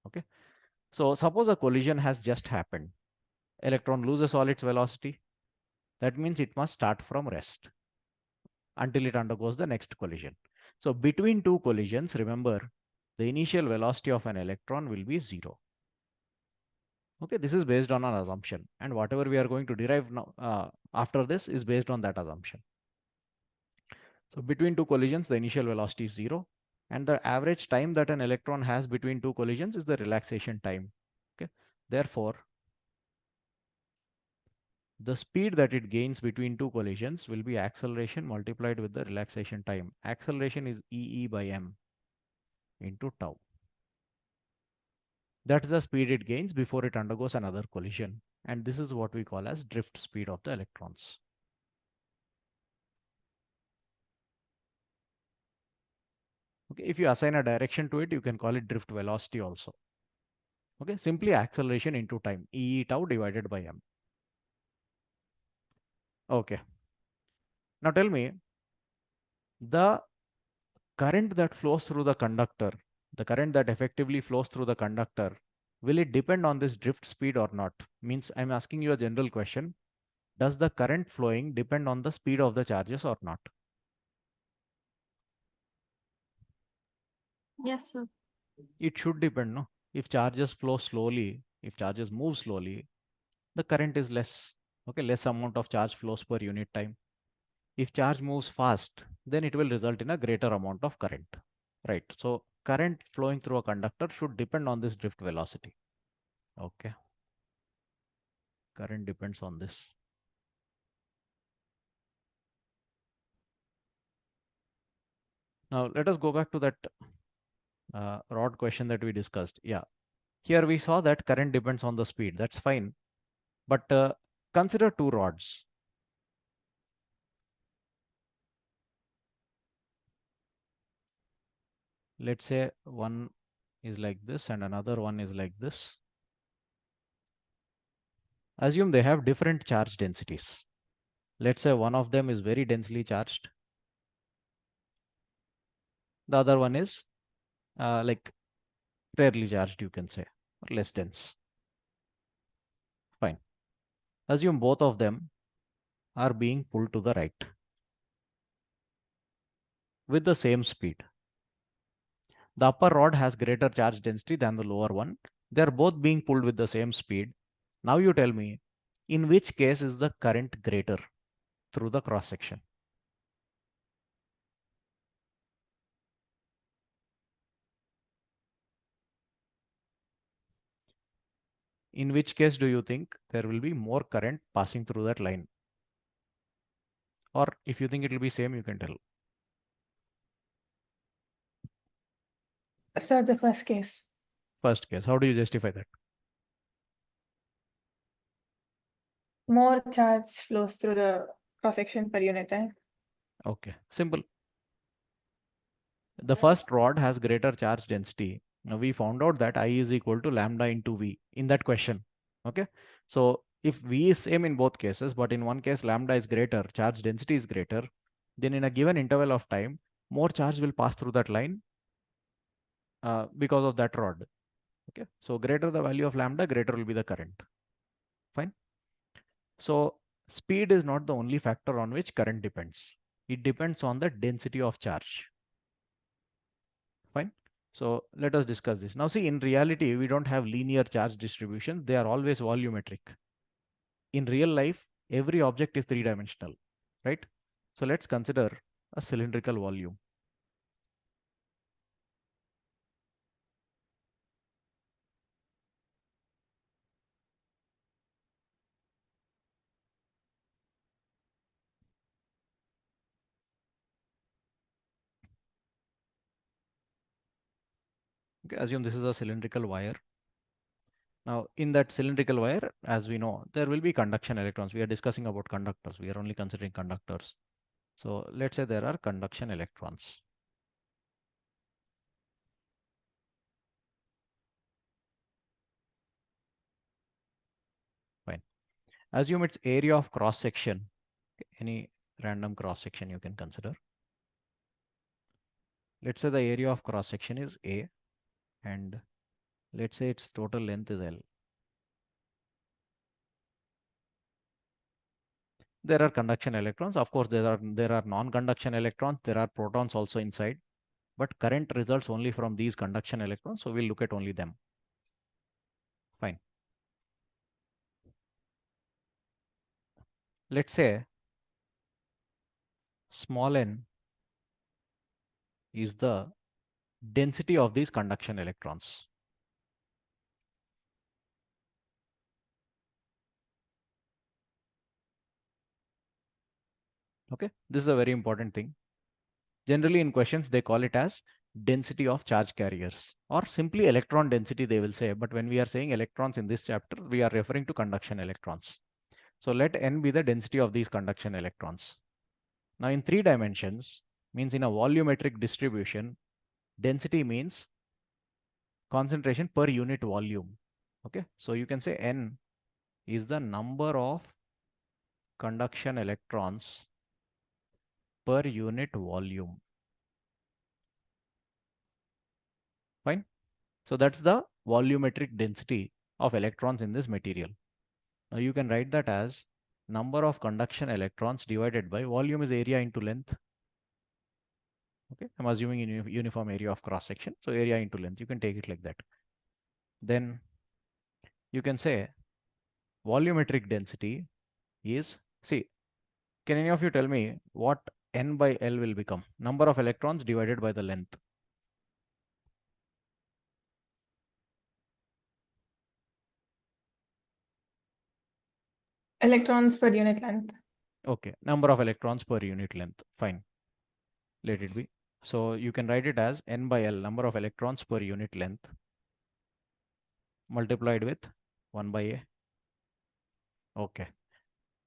Okay, so suppose a collision has just happened. Electron loses all its velocity. That means it must start from rest until it undergoes the next collision. So between two collisions, remember, the initial velocity of an electron will be 0. Okay, this is based on an assumption, and whatever we are going to derive now after this is based on that assumption. So between two collisions, the initial velocity is 0, and the average time that an electron has between two collisions is the relaxation time. Okay, therefore, the speed that it gains between two collisions will be acceleration multiplied with the relaxation time. Acceleration is E by m into tau. That's the speed it gains before it undergoes another collision. And this is what we call as drift speed of the electrons. Okay, if you assign a direction to it, you can call it drift velocity also. Okay, simply acceleration into time, E tau divided by m. Okay. Now tell me, the current that flows through the conductor, the current that effectively flows through the conductor, will it depend on this drift speed or not? Means I'm asking you a general question. Does the current flowing depend on the speed of the charges or not?
Yes, sir.
It should depend, no? If charges flow slowly, if charges move slowly, the current is less. Okay, less amount of charge flows per unit time. If charge moves fast, then it will result in a greater amount of current, right? So current flowing through a conductor should depend on this drift velocity. Okay, current depends on this. Now let us go back to that rod question that we discussed. Yeah, here we saw that current depends on the speed. That's fine, but consider two rods. Let's say one is like this and another one is like this. Assume they have different charge densities. Let's say one of them is very densely charged. The other one is like rarely charged, you can say, or less dense. Fine. Assume both of them are being pulled to the right with the same speed. The upper rod has greater charge density than the lower one. They are both being pulled with the same speed. Now you tell me, in which case is the current greater through the cross section? In which case do you think there will be more current passing through that line? Or if you think it will be same, you can tell.
Sir, the first case.
First case, how do you justify that?
More charge flows through the cross-section per unit time.
Okay, simple. The first rod has greater charge density. Now we found out that I is equal to lambda into V in that question. Okay, so if V is same in both cases, but in one case lambda is greater, charge density is greater, then in a given interval of time, more charge will pass through that line because of that rod. Okay, so greater the value of lambda, greater will be the current. Fine. So speed is not the only factor on which current depends. It depends on the density of charge. Fine. So let us discuss this. Now see, in reality, we don't have linear charge distribution. They are always volumetric. In real life, every object is three-dimensional, right? So let's consider a cylindrical volume. Okay, assume this is a cylindrical wire. Now, in that cylindrical wire, as we know, there will be conduction electrons. We are discussing about conductors. We are only considering conductors. So let's say there are conduction electrons. Fine. Assume its area of cross section, any random cross section you can consider. Let's say the area of cross section is A, and let's say its total length is L. There are conduction electrons. Of course, there are non-conduction electrons. There are protons also inside, but current results only from these conduction electrons. So we'll look at only them. Fine. Let's say small n is the density of these conduction electrons. Okay, this is a very important thing. Generally in questions, they call it as density of charge carriers or simply electron density, they will say. But when we are saying electrons in this chapter, we are referring to conduction electrons. So let n be the density of these conduction electrons. Now in 3 dimensions, means in a volumetric distribution, density means concentration per unit volume. Okay, so you can say n is the number of conduction electrons per unit volume. Fine. So that's the volumetric density of electrons in this material. Now you can write that as number of conduction electrons divided by volume is area into length. Okay, I'm assuming in uniform area of cross section. So area into length, you can take it like that. Then you can say volumetric density is, see, can any of you tell me what n by L will become? Number of electrons divided by the length.
Electrons per unit length.
Okay, number of electrons per unit length. Fine. Let it be. So you can write it as n by L, number of electrons per unit length, multiplied with 1 by A. Okay.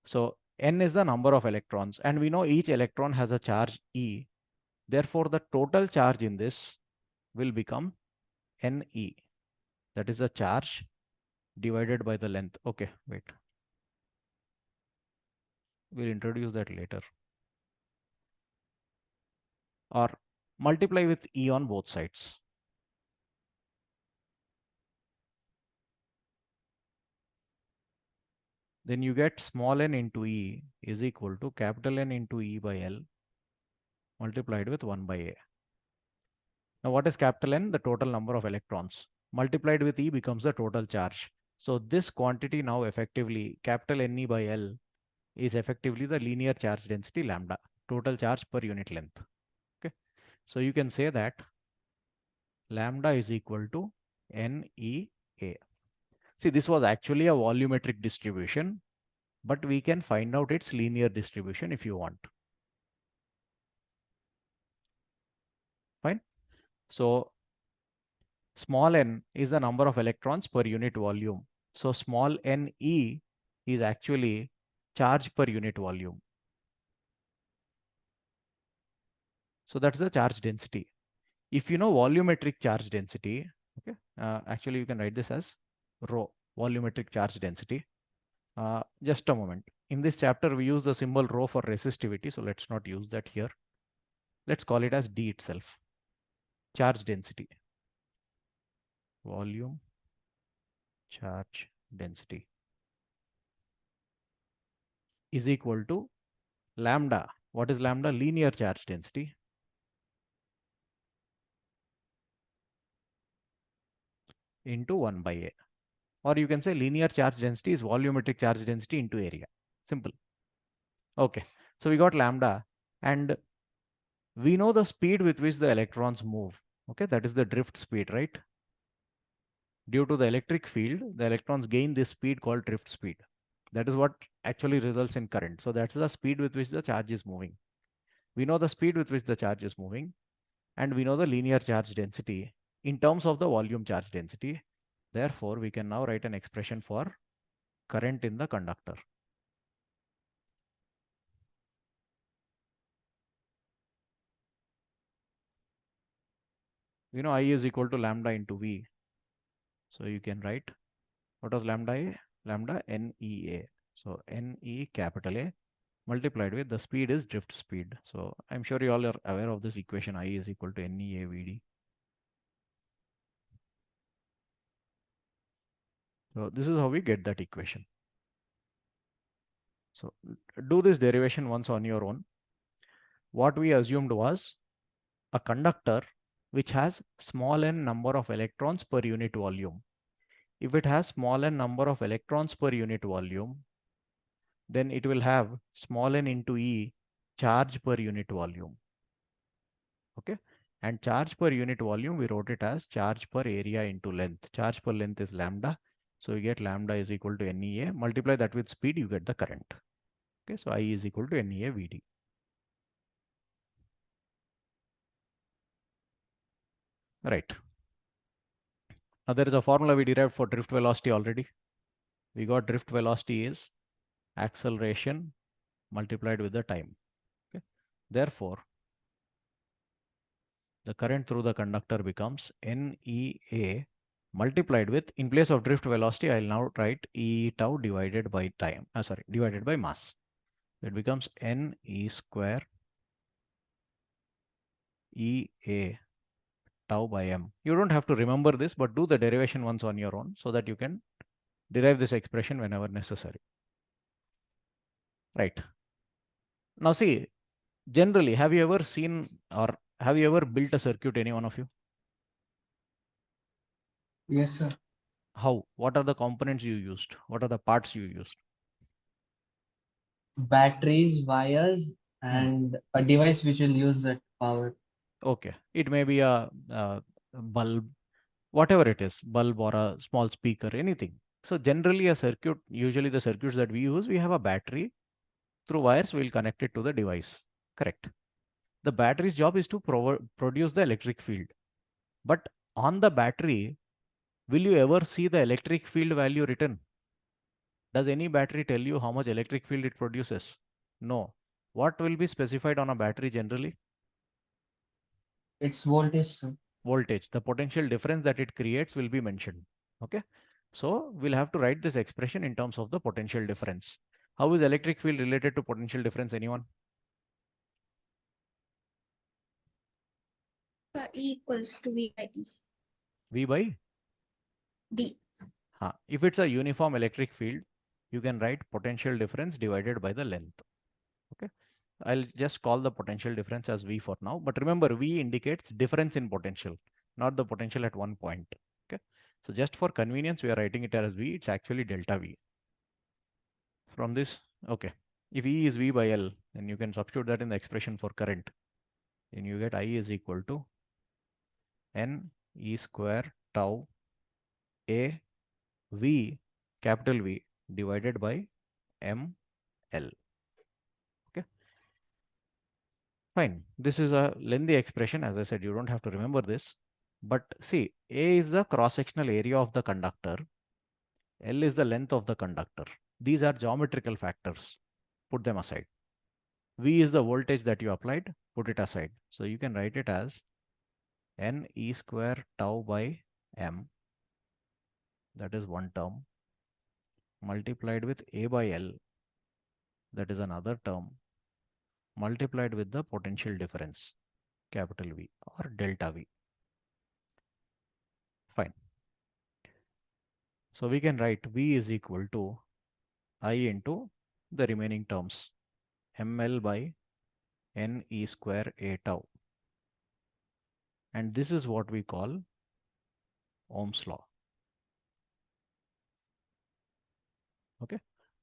So n is the number of electrons, and we know each electron has a charge E. Therefore, the total charge in this will become Ne. That is the charge divided by the length. Okay, wait. We'll introduce that later. Or multiply with E on both sides. Then you get small n into E is equal to capital N into E by L multiplied with 1 by A. Now what is capital N? The total number of electrons. Multiplied with E becomes the total charge. So this quantity now effectively, capital Ne by L, is effectively the linear charge density lambda, total charge per unit length. Okay. So you can say that lambda is equal to NEA. See, this was actually a volumetric distribution, but we can find out its linear distribution if you want. Fine. So small n is the number of electrons per unit volume. So small ne is actually charge per unit volume. So that's the charge density. If you know volumetric charge density, okay, actually you can write this as rho, volumetric charge density. Just a moment. In this chapter, we use the symbol rho for resistivity. So let's not use that here. Let's call it as D itself. Charge density. Volume charge density is equal to lambda. What is lambda? Linear charge density into 1 by A. Or you can say linear charge density is volumetric charge density into area. Simple. Okay. So we got lambda, and we know the speed with which the electrons move. Okay, that is the drift speed, right? Due to the electric field, the electrons gain this speed called drift speed. That is what actually results in current. So that's the speed with which the charge is moving. We know the speed with which the charge is moving, and we know the linear charge density in terms of the volume charge density. Therefore, we can now write an expression for current in the conductor. We know I is equal to lambda into V. So you can write, what was lambda A? Lambda NEA. So NE capital A multiplied with the speed is drift speed. So I'm sure you all are aware of this equation, I is equal to NEA VD. So this is how we get that equation. So do this derivation once on your own. What we assumed was a conductor which has small n number of electrons per unit volume. If it has small n number of electrons per unit volume, then it will have small n into E charge per unit volume. Okay. And charge per unit volume, we wrote it as charge per area into length. Charge per length is lambda. So you get lambda is equal to NEA. Multiply that with speed, you get the current. Okay. So I is equal to NEA VD. Right. Now there is a formula we derived for drift velocity already. We got drift velocity is acceleration multiplied with the time. Okay. Therefore, the current through the conductor becomes NEA multiplied with, in place of drift velocity, I'll now write E tau divided by time, divided by mass. It becomes NE square EA tau by M. You don't have to remember this, but do the derivation once on your own so that you can derive this expression whenever necessary. Right. Now see, generally, have you ever seen or have you ever built a circuit, any one of you?
Yes, sir.
How? What are the components you used? What are the parts you used?
batteries, wires, and a device which will use that power.
Okay, it may be a bulb, whatever it is, bulb or a small speaker, anything. So generally a circuit, usually the circuits that we use, we have a battery. Through wires, we'll connect it to the device. Correct. The battery's job is to produce the electric field. But on the battery, will you ever see the electric field value written? Does any battery tell you how much electric field it produces? No. What will be specified on a battery generally?
Its voltage, sir.
Voltage. The potential difference that it creates will be mentioned. Okay. So we'll have to write this expression in terms of the potential difference. How is electric field related to potential difference? Anyone?
E equals to V by D.
V by
D.
If it's a uniform electric field, you can write potential difference divided by the length. Okay. I'll just call the potential difference as V for now. But remember, V indicates difference in potential, not the potential at one point. Okay. So just for convenience, we are writing it as V. It's actually delta V. From this, okay. If E is V by L, then you can substitute that in the expression for current. Then you get I is equal to N E square tau A V, capital V, divided by M L. Okay. Fine. This is a lengthy expression. As I said, you don't have to remember this. But see, A is the cross-sectional area of the conductor. L is the length of the conductor. These are geometrical factors. Put them aside. V is the voltage that you applied. Put it aside. So you can write it as N E square tau by M. That is one term. Multiplied with A by L. That is another term. Multiplied with the potential difference. Capital V or delta V. Fine. So we can write V is equal to I into the remaining terms, ml by n e square a tau. And this is what we call Ohm's law. Okay.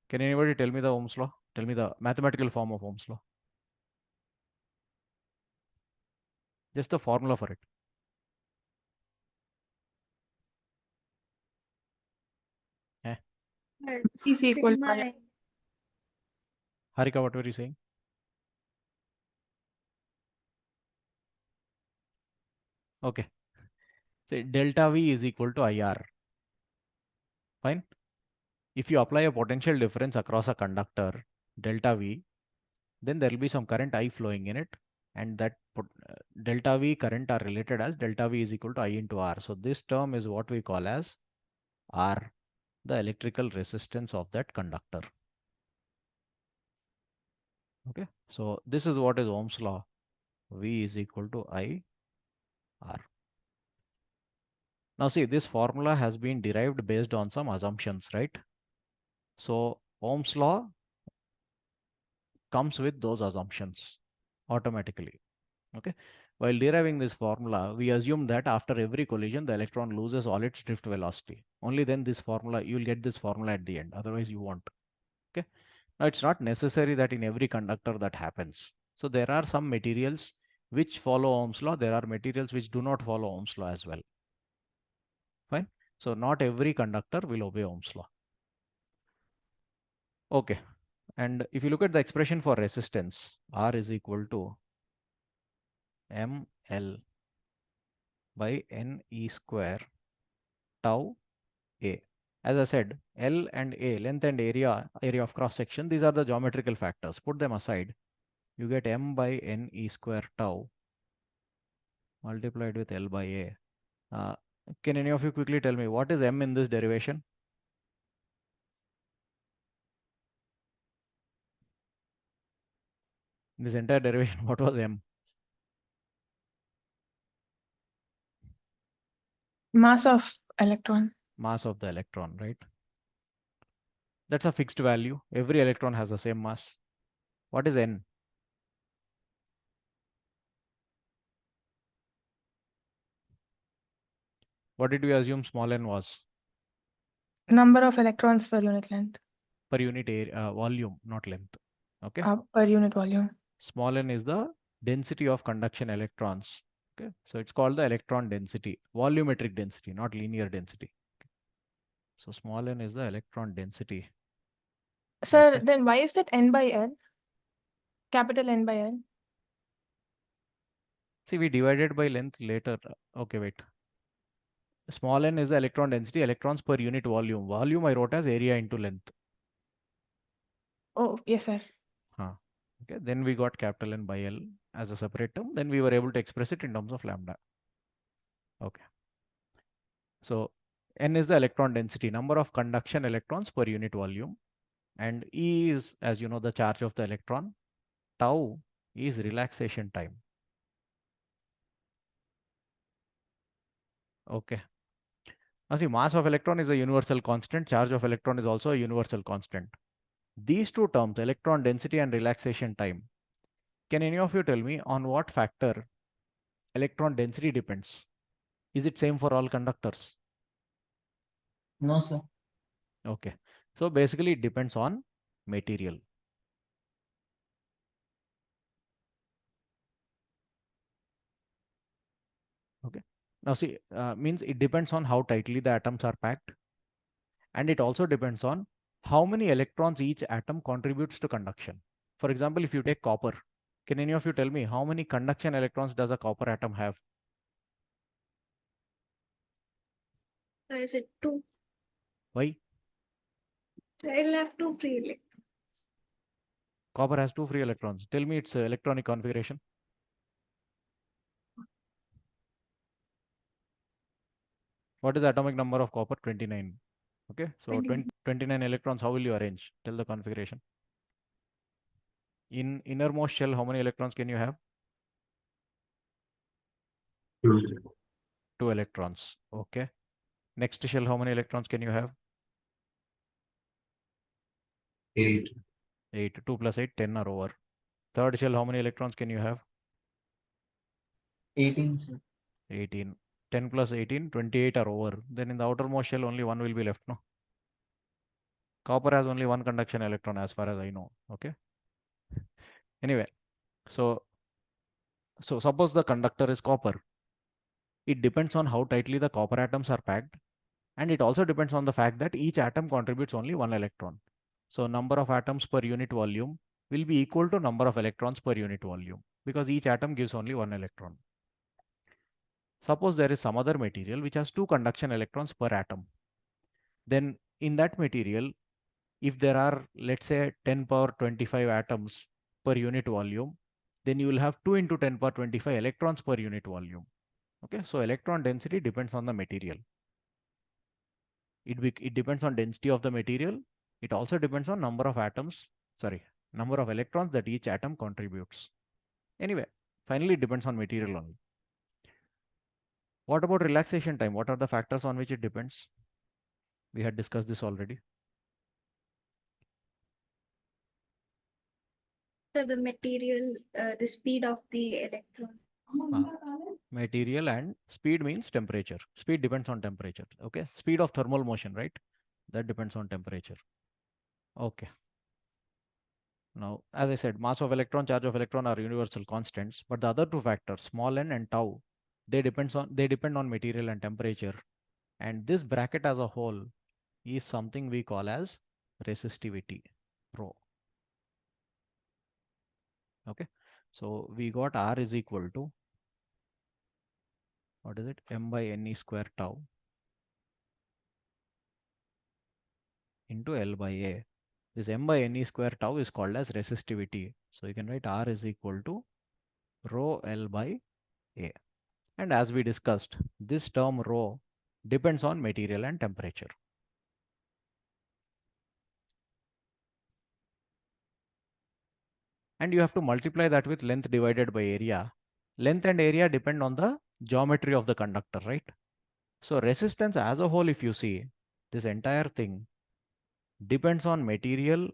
Can anybody tell me the Ohm's law? Tell me the mathematical form of Ohm's law. Just the formula for it.
Is equal to
Sigma.
Harika, what were you saying? Okay. Say delta V is equal to IR. Fine. If you apply a potential difference across a conductor, delta V, then there will be some current I flowing in it. And that delta V current are related as delta V is equal to I into R. So this term is what we call as R, the electrical resistance of that conductor. Okay. So this is what is Ohm's law. V is equal to I R. Now see, this formula has been derived based on some assumptions, right? So Ohm's law comes with those assumptions automatically. Okay. While deriving this formula, we assume that after every collision, the electron loses all its drift velocity. Only then this formula, you'll get this formula at the end. Otherwise you won't. Okay. Now it's not necessary that in every conductor that happens. So there are some materials which follow Ohm's law. There are materials which do not follow Ohm's law as well. Fine. So not every conductor will obey Ohm's law. Okay. And if you look at the expression for resistance, R is equal to ML by NE square tau A. As I said, L and A, length and area of cross section, these are the geometrical factors. Put them aside. You get M by NE square tau multiplied with L by A. Can any of you quickly tell me what is M in this derivation? In this entire derivation, what was M?
mass of electron.
Mass of the electron, right? That's a fixed value. Every electron has the same mass. What is N? What did we assume small n was?
Number of electrons per unit length.
Per unit area, volume, not length. Okay.
Per unit volume.
Small n is the density of conduction electrons. Okay. So it's called the electron density, volumetric density, not linear density. Okay. So small n is the electron density.
Sir,
Okay.
then why is that N by L? Capital N by L.
See, we divided by length later. Okay, wait. Small n is the electron density, electrons per unit volume. Volume I wrote as area into length.
Oh, yes, sir.
Okay, then we got capital N by L as a separate term. Then we were able to express it in terms of lambda. Okay. So N is the electron density, number of conduction electrons per unit volume. And E is, as you know, the charge of the electron. Tau is relaxation time. Okay. Now see, mass of electron is a universal constant. Charge of electron is also a universal constant. These two terms, electron density and relaxation time, can any of you tell me on what factor electron density depends? Is it same for all conductors?
No, sir.
Okay. So basically it depends on material. Okay. Now see, means it depends on how tightly the atoms are packed. And it also depends on how many electrons each atom contributes to conduction. For example, if you take copper, can any of you tell me how many conduction electrons does a copper atom have?
Is it 2?
Why?
I'll have 2 free electrons.
Copper has 2 free electrons. Tell me its electronic configuration. What is the atomic number of copper? 29. Okay, so 29 electrons, how will you arrange? Tell the configuration. In innermost shell, how many electrons can you have?
2,
2 electrons. Okay. Next shell, how many electrons can you have?
8,
8. 2 plus 8, 10 are over. Third shell, how many electrons can you have?
18, sir.
18. 10 plus 18, 28 are over. Then in the outermost shell, only 1 will be left, no? Copper has only 1 conduction electron as far as I know. Okay. Anyway, so suppose the conductor is copper. It depends on how tightly the copper atoms are packed. And it also depends on the fact that each atom contributes only 1 electron. So number of atoms per unit volume will be equal to number of electrons per unit volume because each atom gives only 1 electron. Suppose there is some other material which has 2 conduction electrons per atom. Then in that material, if there are, let's say, 10 power 25 atoms per unit volume, then you will have 2 into 10 power 25 electrons per unit volume. Okay, so electron density depends on the material. It depends on density of the material. It also depends on number of atoms, number of electrons that each atom contributes. Anyway, finally it depends on material only. What about relaxation time? What are the factors on which it depends? We had discussed this already.
So the material, the speed of the electron.
Material and speed means temperature. Speed depends on temperature. Okay, speed of thermal motion, right? That depends on temperature. Okay. Now, as I said, mass of electron, charge of electron are universal constants, but the other two factors, small n and tau, they depend on material and temperature. And this bracket as a whole is something we call as resistivity, rho. Okay, so we got R is equal to, what is it? M by Ne square tau into L by A. This M by Ne square tau is called as resistivity. So you can write R is equal to rho L by A. And as we discussed, this term rho depends on material and temperature. And you have to multiply that with length divided by area. Length and area depend on the geometry of the conductor, right? So resistance as a whole, if you see, this entire thing depends on material,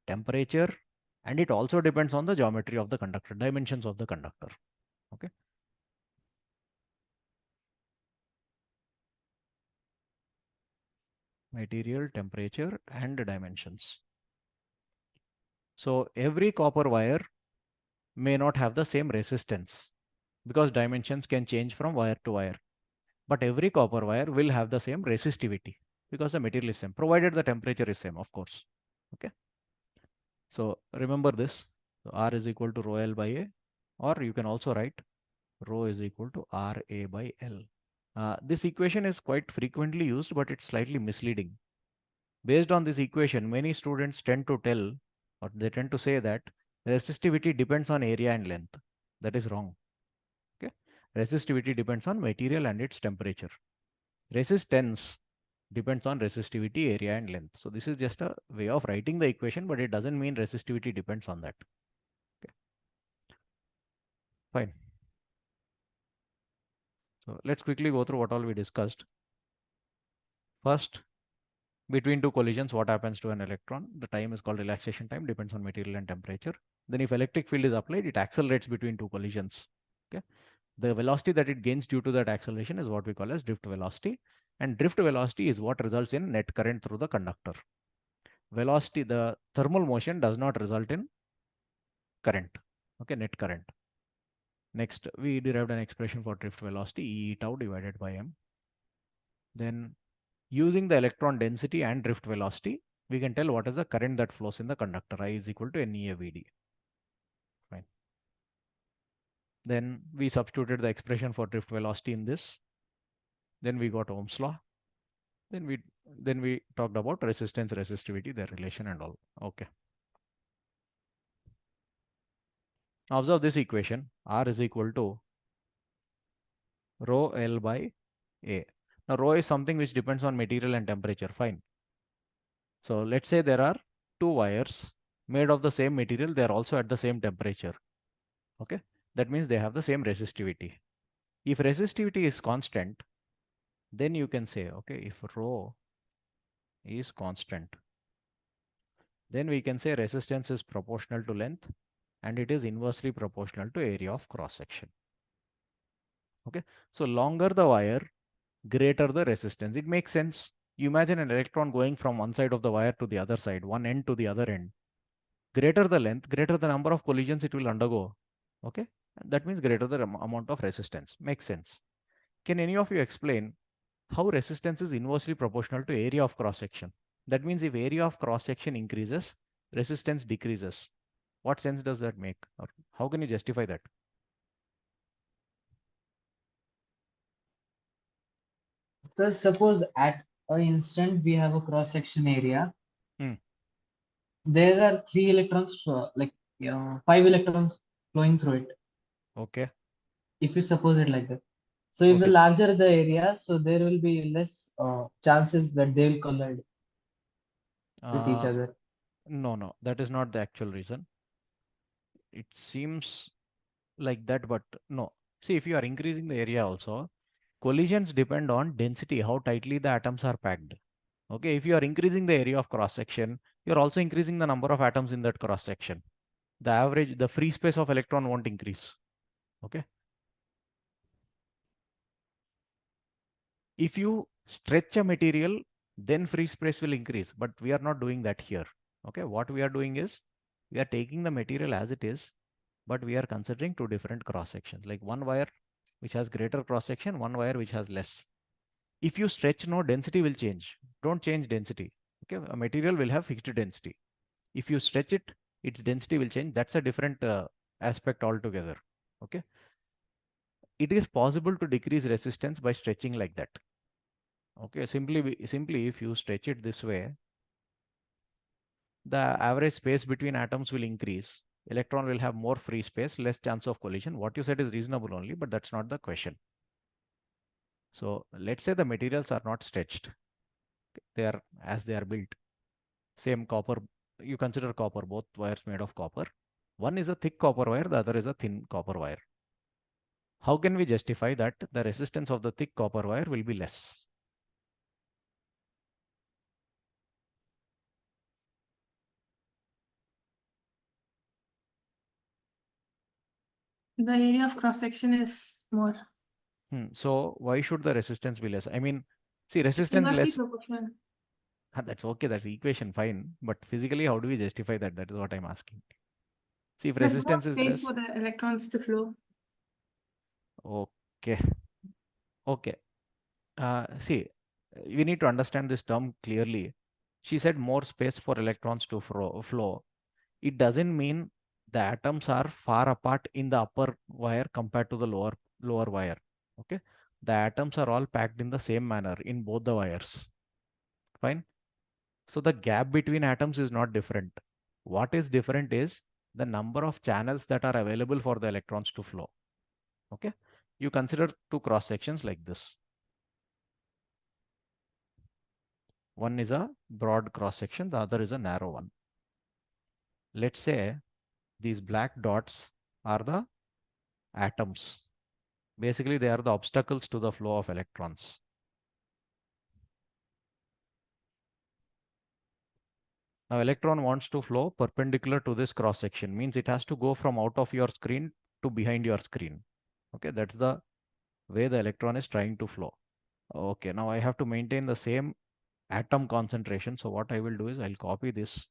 temperature, and it also depends on the geometry of the conductor, dimensions of the conductor. Okay. Material, temperature, and dimensions. So every copper wire may not have the same resistance because dimensions can change from wire to wire. But every copper wire will have the same resistivity because the material is same, provided the temperature is same, of course. Okay. So remember this. So R is equal to rho L by A, or you can also write rho is equal to RA by L. This equation is quite frequently used, but it's slightly misleading. Based on this equation, many students tend to tell, or they tend to say that resistivity depends on area and length. That is wrong. Okay. Resistivity depends on material and its temperature. Resistance depends on resistivity, area, and length. So this is just a way of writing the equation, but it doesn't mean resistivity depends on that. Okay. Fine. So let's quickly go through what all we discussed. First, between two collisions, what happens to an electron? The time is called relaxation time, depends on material and temperature. Then if electric field is applied, it accelerates between two collisions. Okay. The velocity that it gains due to that acceleration is what we call as drift velocity. And drift velocity is what results in net current through the conductor. Velocity, the thermal motion does not result in current. Okay, net current. Next, we derived an expression for drift velocity, E tau divided by m. Then using the electron density and drift velocity, we can tell what is the current that flows in the conductor. I is equal to NEAVD. Fine. Then we substituted the expression for drift velocity in this. Then we got Ohm's law. Then we talked about resistance, resistivity, their relation and all. Okay. Now observe this equation. R is equal to rho L by A. Now rho is something which depends on material and temperature. Fine. So let's say there are two wires made of the same material. They are also at the same temperature. Okay. That means they have the same resistivity. If resistivity is constant, then you can say, okay, if rho is constant, then we can say resistance is proportional to length and it is inversely proportional to area of cross section. Okay. So longer the wire, greater the resistance. It makes sense. You imagine an electron going from one side of the wire to the other side, one end to the other end. Greater the length, greater the number of collisions it will undergo. Okay. That means greater the amount of resistance. Makes sense. Can any of you explain how resistance is inversely proportional to area of cross section? That means if area of cross section increases, resistance decreases. What sense does that make? Or how can you justify that?
So suppose at an instant we have a cross section area.
Hmm.
There are three electrons, five electrons flowing through it.
Okay.
If you suppose it like that. So if the
Okay.
larger the area, so there will be less chances that they will collide with each other.
No, that is not the actual reason. It seems like that, but no. See, if you are increasing the area also, collisions depend on density, how tightly the atoms are packed. Okay, if you are increasing the area of cross section, you're also increasing the number of atoms in that cross section. The free space of electron won't increase. Okay. If you stretch a material, then free space will increase, but we are not doing that here. Okay, what we are doing is we are taking the material as it is, but we are considering two different cross sections, like one wire which has greater cross section, one wire which has less. If you stretch, no, density will change. Don't change density. Okay, a material will have fixed density. If you stretch it, its density will change. That's a different aspect altogether. Okay, it is possible to decrease resistance by stretching like that. Okay, simply if you stretch it this way, the average space between atoms will increase. Electron will have more free space, less chance of collision. What you said is reasonable only, but that's not the question. So let's say the materials are not stretched. They are as they are built. Same copper, you consider copper, both wires made of copper. One is a thick copper wire, the other is a thin copper wire. How can we justify that the resistance of the thick copper wire will be less?
The area of cross section is more.
So why should the resistance be less? I mean, see, resistance
Inversely
less.
proportional.
That's okay, that's equation, fine. But physically, how do we justify that? That is what I'm asking. See, if
There's more
resistance is
space
less,
for the electrons to flow.
okay, okay. See, we need to understand this term clearly. She said more space for electrons to flow. It doesn't mean the atoms are far apart in the upper wire compared to the lower wire. Okay, the atoms are all packed in the same manner in both the wires. Fine. So the gap between atoms is not different. What is different is the number of channels that are available for the electrons to flow. Okay, you consider two cross sections like this. One is a broad cross section, the other is a narrow one. Let's say these black dots are the atoms. Basically, they are the obstacles to the flow of electrons. Now, electron wants to flow perpendicular to this cross section, means it has to go from out of your screen to behind your screen. Okay, that's the way the electron is trying to flow. Okay, now I have to maintain the same atom concentration. So what I will do is I'll copy this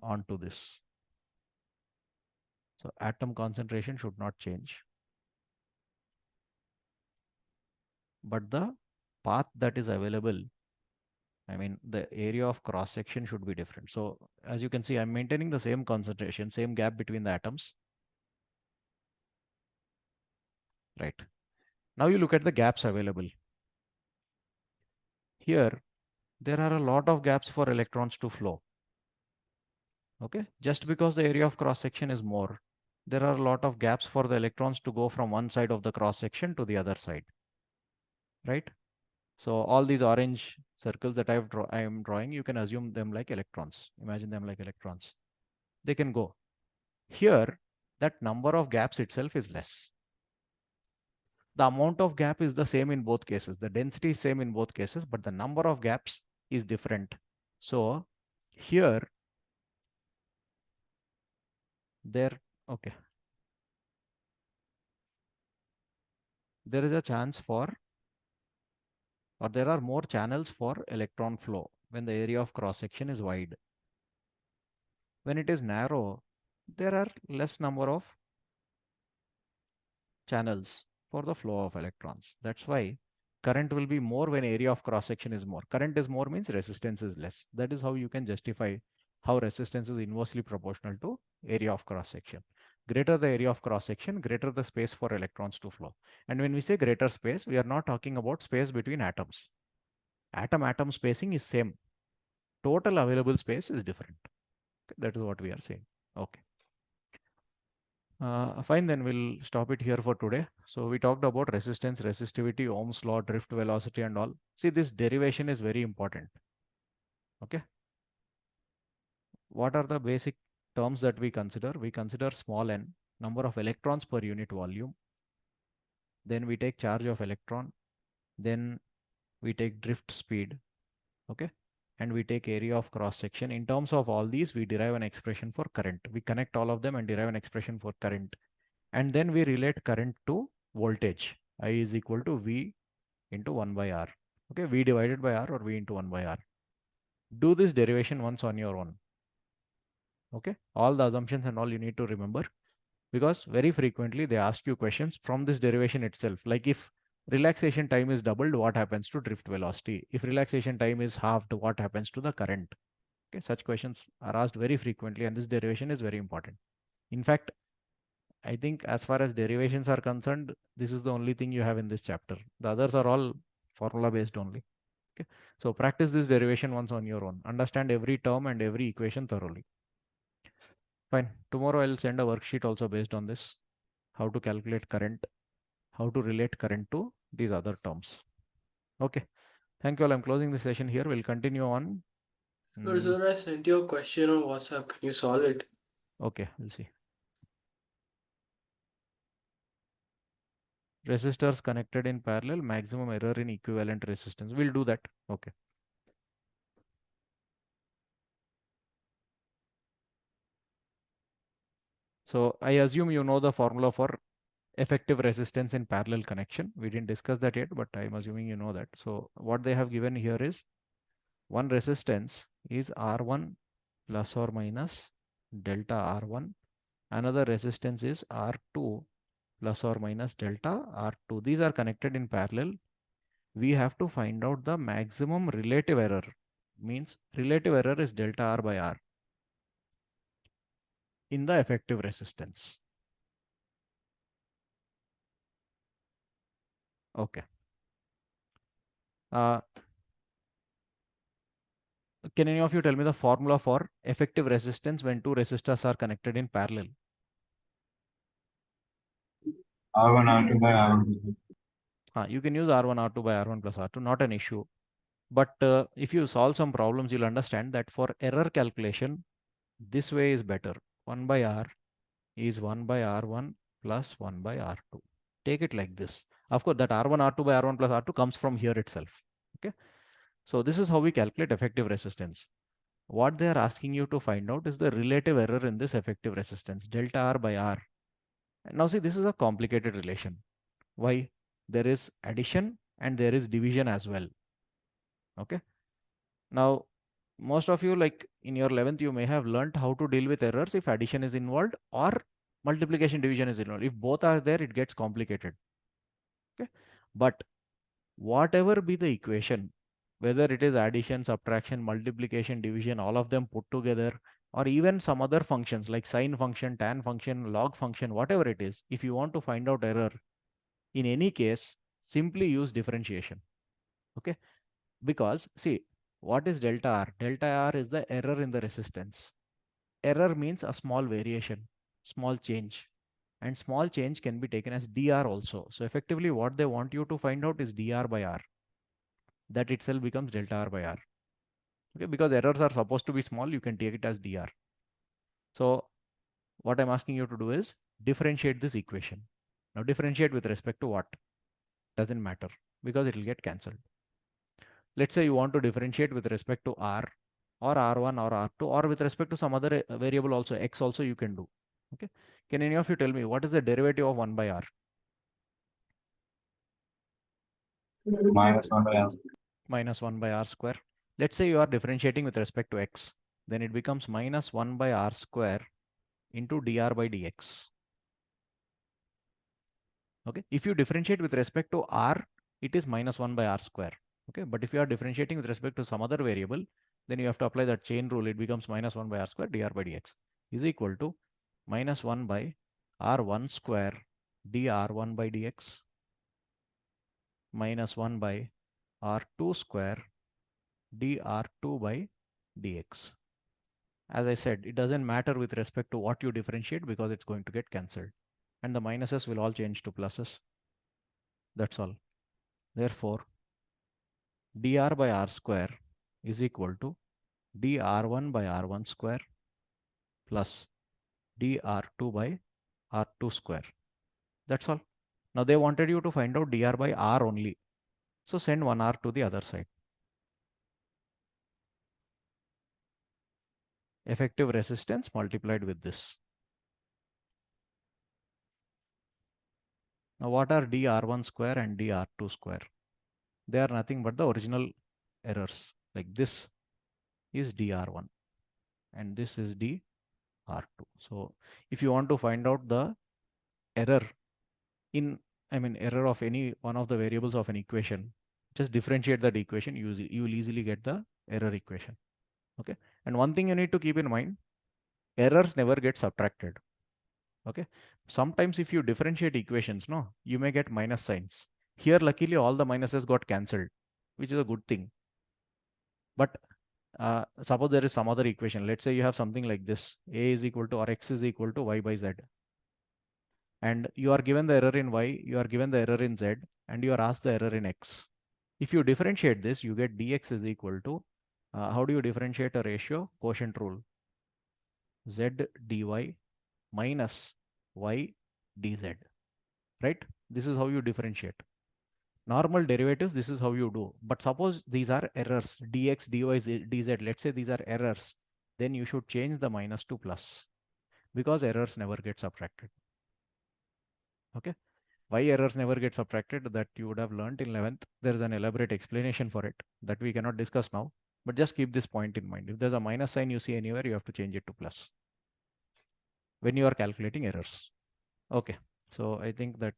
onto this. So atom concentration should not change, but the path that is available, I mean, the area of cross section should be different. So as you can see, I'm maintaining the same concentration, same gap between the atoms, right? Now you look at the gaps available. Here, there are a lot of gaps for electrons to flow. Okay, just because the area of cross section is more, there are a lot of gaps for the electrons to go from one side of the cross section to the other side, right? So all these orange circles that I am drawing, you can assume them like electrons. Imagine them like electrons. They can go. Here, that number of gaps itself is less. The amount of gap is the same in both cases. The density is same in both cases, but the number of gaps is different. So here, okay, there is a chance for, or there are more channels for electron flow when the area of cross section is wide. When it is narrow, there are less number of channels for the flow of electrons. That's why current will be more when area of cross section is more. Current is more means resistance is less. That is how you can justify how resistance is inversely proportional to area of cross section. Greater the area of cross section, greater the space for electrons to flow. And when we say greater space, we are not talking about space between atoms. Atom spacing is same. Total available space is different. That is what we are saying. Okay. Fine, then we'll stop it here for today. So we talked about resistance, resistivity, Ohm's law, drift velocity and all. See, this derivation is very important. Okay. What are the basic terms that we consider? We consider small n, number of electrons per unit volume. Then we take charge of electron. Then we take drift speed. Okay. And we take area of cross section. In terms of all these, we derive an expression for current. We connect all of them and derive an expression for current. And then we relate current to voltage. I is equal to V into 1 by R. Okay, V divided by R or V into 1 by R. Do this derivation once on your own. Okay, all the assumptions and all you need to remember, because very frequently they ask you questions from this derivation itself. Like if relaxation time is doubled, what happens to drift velocity? If relaxation time is halved, what happens to the current? Okay, such questions are asked very frequently and this derivation is very important. In fact, I think as far as derivations are concerned, this is the only thing you have in this chapter. The others are all formula based only. Okay. So practice this derivation once on your own. Understand every term and every equation thoroughly. Fine. Tomorrow I'll send a worksheet also based on this. How to calculate current, how to relate current to these other terms. Okay. Thank you all. I'm closing the session here. We'll continue on.
Sir, I sent you a question on WhatsApp. Can you solve it?
Okay, we'll see. Resistors connected in parallel, maximum error in equivalent resistance. We'll do that. Okay. So I assume you know the formula for effective resistance in parallel connection. We didn't discuss that yet, but I'm assuming you know that. So what they have given here is one resistance is R1 plus or minus delta R1. Another resistance is R2 plus or minus delta R2. These are connected in parallel. We have to find out the maximum relative error. Means relative error is delta R by R in the effective resistance. Okay. Can any of you tell me the formula for effective resistance when two resistors are connected in parallel?
R1, R2 by R1.
You can use R1, R2 by R1 plus R2, not an issue. But if you solve some problems, you'll understand that for error calculation, this way is better. 1 by R is 1 by R1 plus 1 by R2. Take it like this. Of course, that R1, R2 by R1 plus R2 comes from here itself. Okay. So this is how we calculate effective resistance. What they are asking you to find out is the relative error in this effective resistance, delta R by R. Now see, this is a complicated relation. Why? There is addition and there is division as well. Okay. Now, most of you, like in your 11th, you may have learned how to deal with errors if addition is involved or multiplication division is involved. If both are there, it gets complicated. Okay. But whatever be the equation, whether it is addition, subtraction, multiplication, division, all of them put together, or even some other functions like sine function, tan function, log function, whatever it is, if you want to find out error, in any case, simply use differentiation. Okay. Because see, what is delta R? Delta R is the error in the resistance. Error means a small variation, small change. And small change can be taken as dr also. So effectively what they want you to find out is dr by r. That itself becomes delta r by r. Okay, because errors are supposed to be small, you can take it as dr. So what I'm asking you to do is differentiate this equation. Now differentiate with respect to what? Doesn't matter because it will get cancelled. Let's say you want to differentiate with respect to r or r1 or r2 or with respect to some other variable also, x also you can do. Okay. Can any of you tell me what is the derivative of 1 by r?
Minus 1 by R.
Minus 1 by r square. Let's say you are differentiating with respect to x. Then it becomes minus 1 by r square into dr by dx. Okay. If you differentiate with respect to r, it is minus 1 by r square. Okay. But if you are differentiating with respect to some other variable, then you have to apply that chain rule. It becomes minus 1 by r square dr by dx is equal to minus 1 by r1 square dr1 by dx minus 1 by r2 square dr2 by dx. As I said, it doesn't matter with respect to what you differentiate because it's going to get cancelled. And the minuses will all change to pluses. That's all. Therefore, dr by r square is equal to dr1 by r1 square plus dr2 by r2 square. That's all. Now they wanted you to find out dr by r only. So send one r to the other side. Effective resistance multiplied with this. Now what are dr1 square and dr2 square? They are nothing but the original errors. Like this is dr1 and this is dr2. So if you want to find out the error in, error of any one of the variables of an equation, just differentiate that equation. You will easily get the error equation. Okay. And one thing you need to keep in mind, errors never get subtracted. Okay. Sometimes if you differentiate equations, no, you may get minus signs. Here, luckily, all the minuses got cancelled, which is a good thing. But suppose there is some other equation. Let's say you have something like this: a is equal to or x is equal to y by z. And you are given the error in y, you are given the error in z, and you are asked the error in x. If you differentiate this, you get dx is equal to, how do you differentiate a ratio? Quotient rule. Z dy minus y dz. Right? This is how you differentiate. Normal derivatives, this is how you do. But suppose these are errors, dx, dy, dz, let's say these are errors, then you should change the minus to plus because errors never get subtracted. Okay. Why errors never get subtracted, that you would have learned in 11th. There is an elaborate explanation for it that we cannot discuss now, but just keep this point in mind. If there's a minus sign you see anywhere, you have to change it to plus when you are calculating errors. Okay, so I think that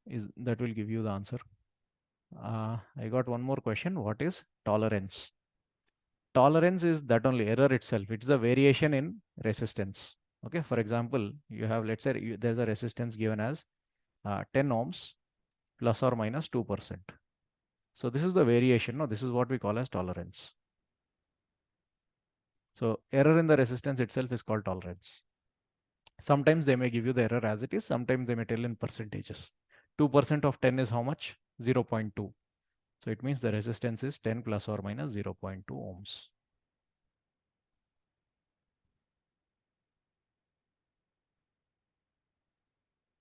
will give you the answer. I got one more question. What is tolerance? Tolerance is that only error itself. It's a variation in resistance. Okay, for example, you have, let's say there's a resistance given as 10 ohms plus or minus 2%. So this is the variation. No, this is what we call as tolerance. So error in the resistance itself is called tolerance. Sometimes they may give you the error as it is. Sometimes they may tell in percentages. 2% of 10 is how much? 0.2. So it means the resistance is 10 plus or minus 0.2 ohms.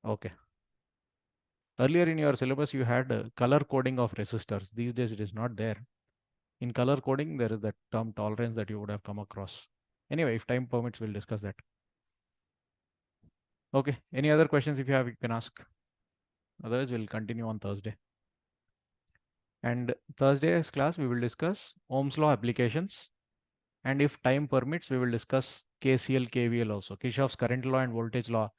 Okay. Earlier in your syllabus, you had color coding of resistors. These days, it is not there. In color coding, there is that term tolerance that you would have come across. Anyway, if time permits, we'll discuss that. Okay. Any other questions if you have, you can ask. Otherwise, we'll continue on Thursday. And Thursday's class, we will discuss Ohm's law applications. And if time permits, we will discuss KCL, KVL also. Kirchhoff's current law and voltage law.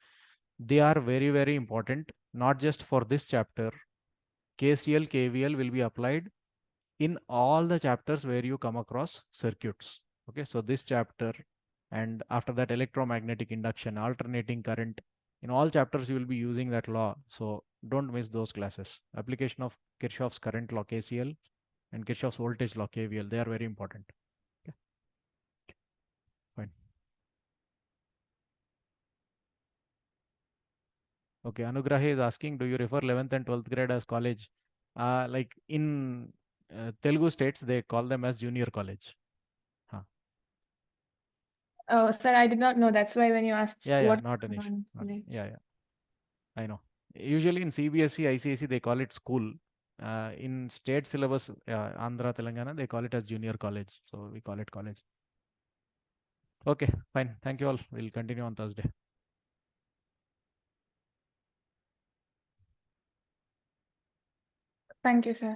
They are very, very important, not just for this chapter. KCL, KVL will be applied in all the chapters where you come across circuits. Okay, so this chapter and after that electromagnetic induction, alternating current, in all chapters you will be using that law. So don't miss those classes. Application of Kirchhoff's current law KCL and Kirchhoff's voltage law KVL, they are very important. Okay, fine. Okay, Anugrahi is asking, do you refer 11th and 12th grade as college? Like in Telugu states, they call them as junior college.
Oh, sir, I did not know. That's why when you asked
Yeah,
what
not an issue.
college.
Yeah, I know. Usually in CBSE, ICSE, they call it school. In state syllabus, Andhra, Telangana, they call it as junior college. So we call it college. Okay, fine. Thank you all. We'll continue on Thursday.
Thank you, sir.